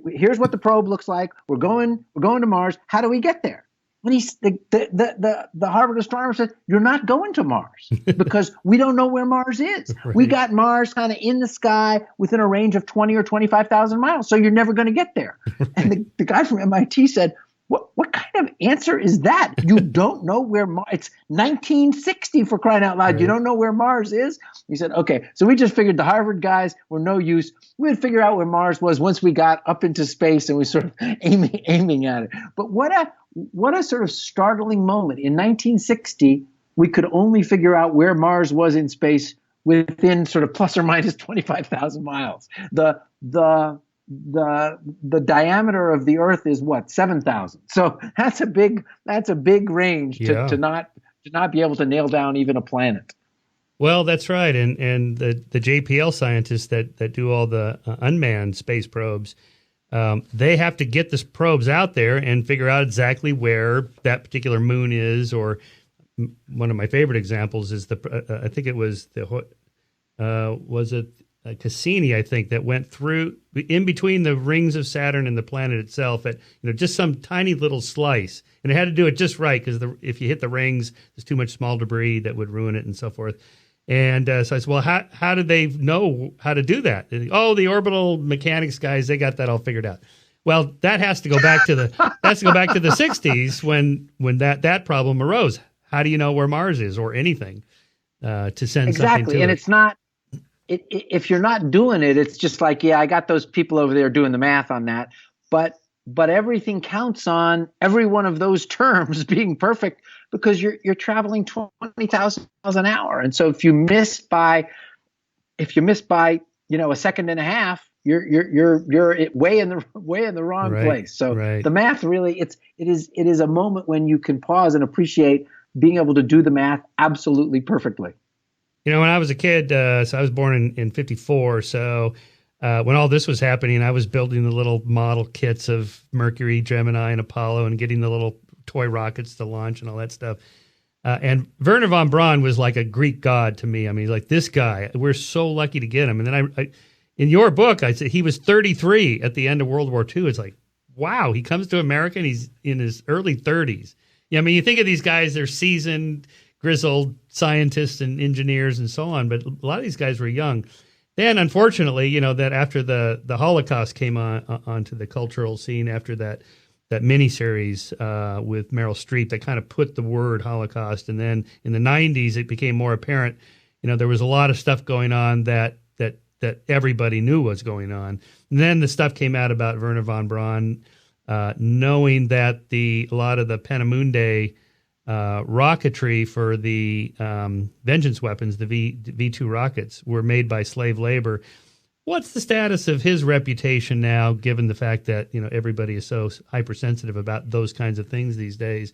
here's what the probe looks like. We're going to Mars. How do we get there? And the Harvard astronomer says, you're not going to Mars because we don't know where Mars is. Right. We got Mars kind of in the sky within a range of 20 or 25,000 miles. So you're never going to get there. Right. And the guy from MIT said, what kind of answer is that? You don't know where Mars, it's 1960 for crying out loud. Right. You don't know where Mars is? He said, okay, so we just figured the Harvard guys were no use. We would figure out where Mars was once we got up into space and we sort of aiming at it. But what a sort of startling moment. In 1960, we could only figure out where Mars was in space within sort of plus or minus 25,000 miles. The diameter of the Earth is what, 7,000. So that's a big range to not be able to nail down even a planet. Well, that's right, and the JPL scientists that do all the unmanned space probes, they have to get the probes out there and figure out exactly where that particular moon is. Or one of my favorite examples is I think it was Cassini, I think, that went through in between the rings of Saturn and the planet itself at just some tiny little slice, and it had to do it just right because if you hit the rings, there's too much small debris that would ruin it and so forth. And so I said, well, how did they know how to do that? The orbital mechanics guys, they got that all figured out. Well, that has to go back to the 60s when that problem arose. How do you know where Mars is or anything to send something to and it? It's not. If you're not doing it, it's just like, I got those people over there doing the math on that. But everything counts on every one of those terms being perfect because you're traveling 20,000 miles an hour. And so if you miss by a second and a half, you're way in the wrong place. So the math really, it is a moment when you can pause and appreciate being able to do the math absolutely perfectly. When I was a kid, so I was born in 54. So when all this was happening, I was building the little model kits of Mercury, Gemini, and Apollo and getting the little toy rockets to launch and all that stuff. And Wernher von Braun was like a Greek god to me. I mean, like, this guy, we're so lucky to get him. And then I in your book, I said he was 33 at the end of World War II. It's like, wow, he comes to America and he's in his early 30s. Yeah, I mean, you think of these guys, they're seasoned, grizzled scientists and engineers and so on, but a lot of these guys were young. Then, unfortunately, that after the Holocaust came onto the cultural scene after that miniseries with Meryl Streep, that kind of put the word Holocaust. And then in the 90s, it became more apparent. There was a lot of stuff going on that everybody knew was going on. And then the stuff came out about Wernher von Braun, knowing that a lot of the Peenemünde rocketry for the vengeance weapons, the V2 rockets, were made by slave labor. What's the status of his reputation now, given the fact that everybody is so hypersensitive about those kinds of things these days?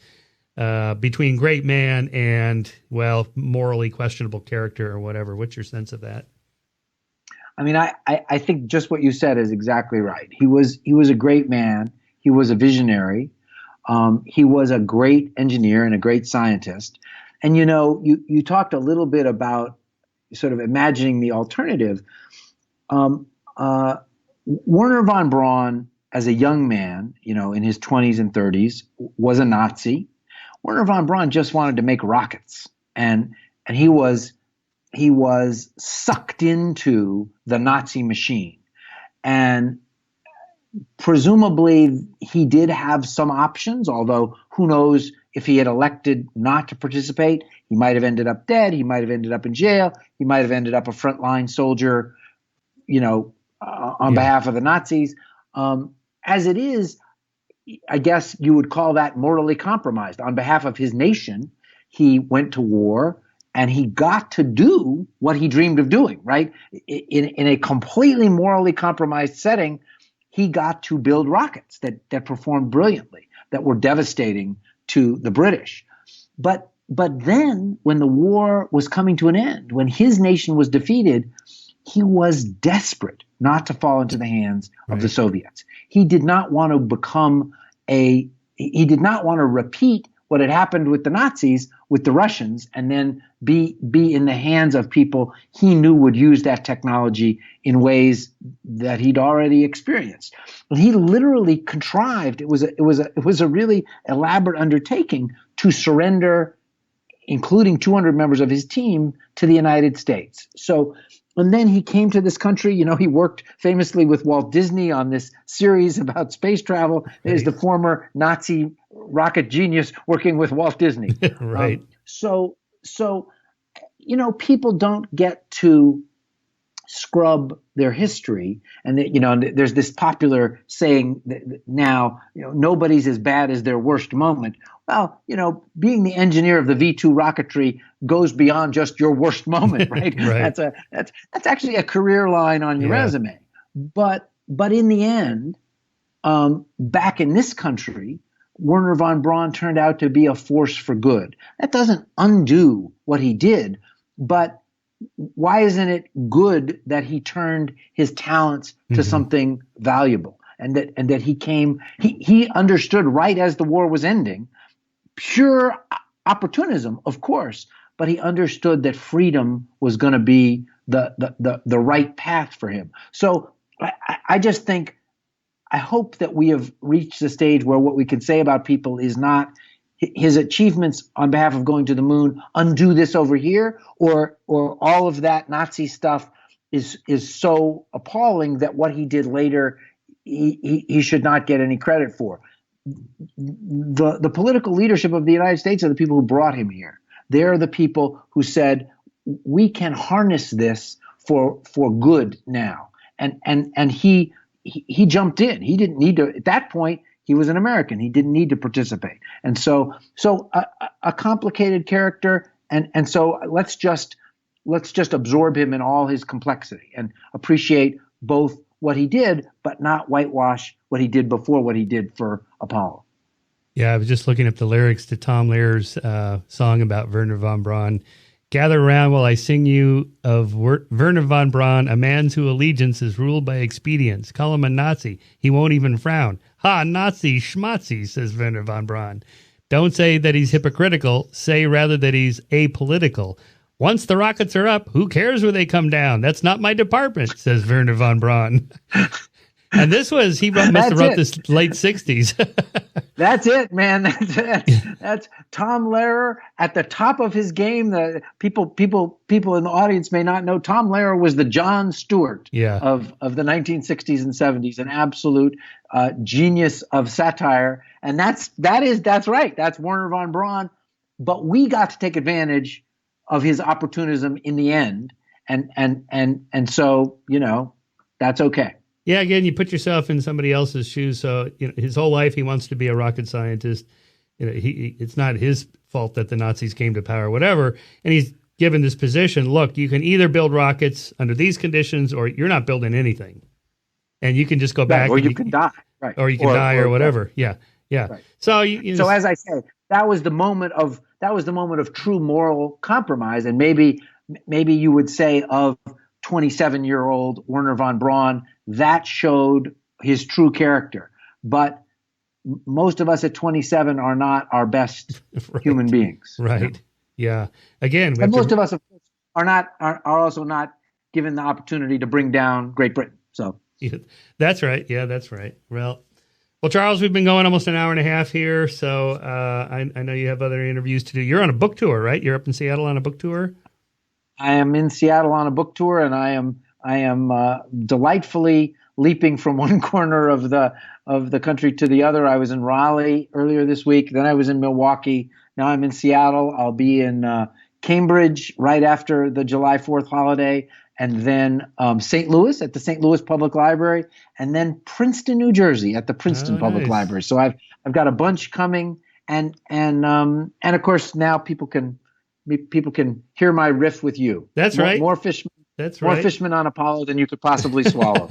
Between great man and, well, morally questionable character or whatever. What's your sense of that? I mean, I think just what you said is exactly right. He was a great man. He was a visionary. He was a great engineer and a great scientist. And, you talked a little bit about sort of imagining the alternative. Werner von Braun, as a young man, in his 20s and 30s, was a Nazi. Werner von Braun just wanted to make rockets, and he was sucked into the Nazi machine. And presumably he did have some options, although who knows if he had elected not to participate. He might have ended up dead. He might have ended up in jail. He might have ended up a frontline soldier, on behalf of the Nazis. As it is, I guess you would call that morally compromised. On behalf of his nation, he went to war. And he got to do what he dreamed of doing, right? In a completely morally compromised setting, he got to build rockets that performed brilliantly, that were devastating to the British. But then, when the war was coming to an end, when his nation was defeated, he was desperate not to fall into the hands of the Soviets. He did not want to he did not want to repeat what had happened with the Nazis, with the Russians, and then be in the hands of people he knew would use that technology in ways that he'd already experienced. And he literally contrived. It was a really elaborate undertaking to surrender, including 200 members of his team, to the United States. So, and then he came to this country. He worked famously with Walt Disney on this series about space travel. There's the former Nazi rocket genius working with Walt Disney. Right. So people don't get to scrub their history. And there's this popular saying that now, nobody's as bad as their worst moment. Well, being the engineer of the V2 rocketry goes beyond just your worst moment, right? Right. That's actually a career line on your resume. But in the end, back in this country, Werner von Braun turned out to be a force for good. That doesn't undo what he did, but why isn't it good that he turned his talents to something valuable, and that he understood right as the war was ending, pure opportunism, of course, but he understood that freedom was going to be the right path for him. So I just think, I hope that we have reached the stage where what we can say about people is not his achievements on behalf of going to the moon undo this over here, or all of that Nazi stuff is so appalling that what he did later he should not get any credit for. The political leadership of the United States are the people who brought him here. They're the people who said, we can harness this for good now. And he jumped in. He didn't need to, at that point, he was an American. He didn't need to participate. And so a complicated character. And so let's just absorb him in all his complexity and appreciate both what he did, but not whitewash what he did before what he did for Apollo. Yeah, I was just looking up the lyrics to Tom Lehrer's song about Werner von Braun. Gather around while I sing you of Werner von Braun, a man's whose allegiance is ruled by expedience. Call him a Nazi. He won't even frown. Ha, Nazi schmatzi, says Werner von Braun. Don't say that he's hypocritical. Say rather that he's apolitical. Once the rockets are up, who cares where they come down? That's not my department, says Werner von Braun. And this was, he must have wrote this late 60s. That's it, man. That's Tom Lehrer at the top of his game. The people in the audience may not know Tom Lehrer was the Jon Stewart of the 1960s and 70s, an absolute genius of satire. And that's right. That's Werner von Braun. But we got to take advantage of his opportunism in the end. And so, that's okay. Yeah, again, you put yourself in somebody else's shoes. So, his whole life he wants to be a rocket scientist. it's not his fault that the Nazis came to power, whatever. And he's given this position. Look, you can either build rockets under these conditions, or you're not building anything, and you can just go back, or you can die, right? Or you can die, or whatever. Right. Yeah. Right. So as I say, that was the moment of true moral compromise, and maybe you would say of 27-year-old Wernher von Braun, that showed his true character. But most of us at 27 are not our best human beings. Right. Yeah. Again, and most of us, of course, are also not given the opportunity to bring down Great Britain. So that's right. Yeah, that's right. Well, Charles, we've been going almost an hour and a half here. So I know you have other interviews to do. You're on a book tour, right? You're up in Seattle on a book tour. I am in Seattle on a book tour, and I am delightfully leaping from one corner of the country to the other. I was in Raleigh earlier this week. Then I was in Milwaukee. Now I'm in Seattle. I'll be in Cambridge right after the July 4th holiday, and then St. Louis at the St. Louis Public Library, and then Princeton, New Jersey at the Princeton Public Library. So I've got a bunch coming, and of course now people can hear my riff with you. That's right. More Fishman. That's More right. Fishman on Apollo than you could possibly swallow.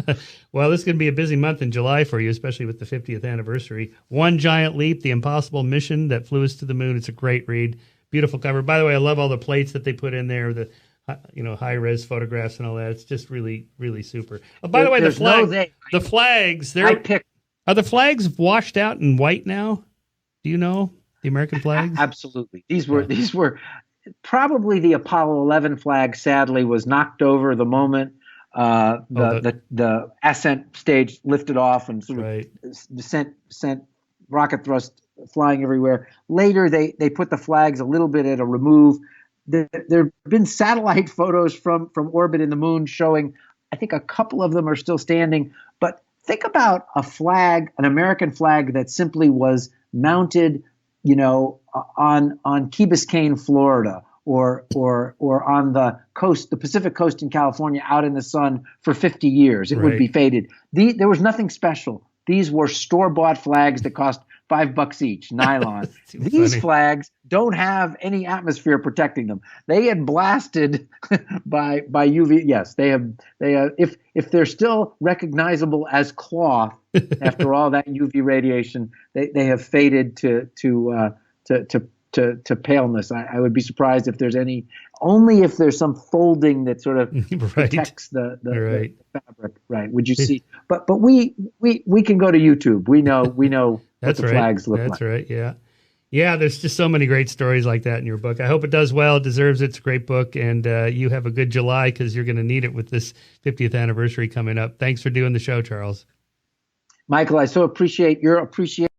Well, this is going to be a busy month in July for you, especially with the 50th anniversary. One Giant Leap, The Impossible Mission That Flew Us to the Moon. It's a great read. Beautiful cover. By the way, I love all the plates that they put in there, the high-res photographs and all that. It's just really, really super. Oh, by the way, the flags, are the flags washed out in white now? Do you know the American flags? Absolutely. These were probably the Apollo 11 flag, sadly, was knocked over the moment the ascent stage lifted off and sort of sent rocket thrust flying everywhere. Later, they put the flags a little bit at a remove. There have been satellite photos from orbit in the moon showing, I think a couple of them are still standing. But think about a flag, an American flag that simply was mounted on Key Biscayne, Florida, or on the coast, the Pacific coast in California, out in the sun for 50 years. It would be faded. There was nothing special. These were store-bought flags that cost $5 each, nylon. These flags don't have any atmosphere protecting them. They had blasted by UV. Yes, they have. If they're still recognizable as cloth after all that UV radiation, they have faded to paleness. I would be surprised if there's any. Only if there's some folding that sort of protects the fabric. Right? Would you see? But we can go to YouTube. We know what the flags look like. That's right. Yeah. Yeah. There's just so many great stories like that in your book. I hope it does well. It deserves it. It's a great book, and you have a good July because you're going to need it with this 50th anniversary coming up. Thanks for doing the show, Charles. Michael, I so appreciate your appreciation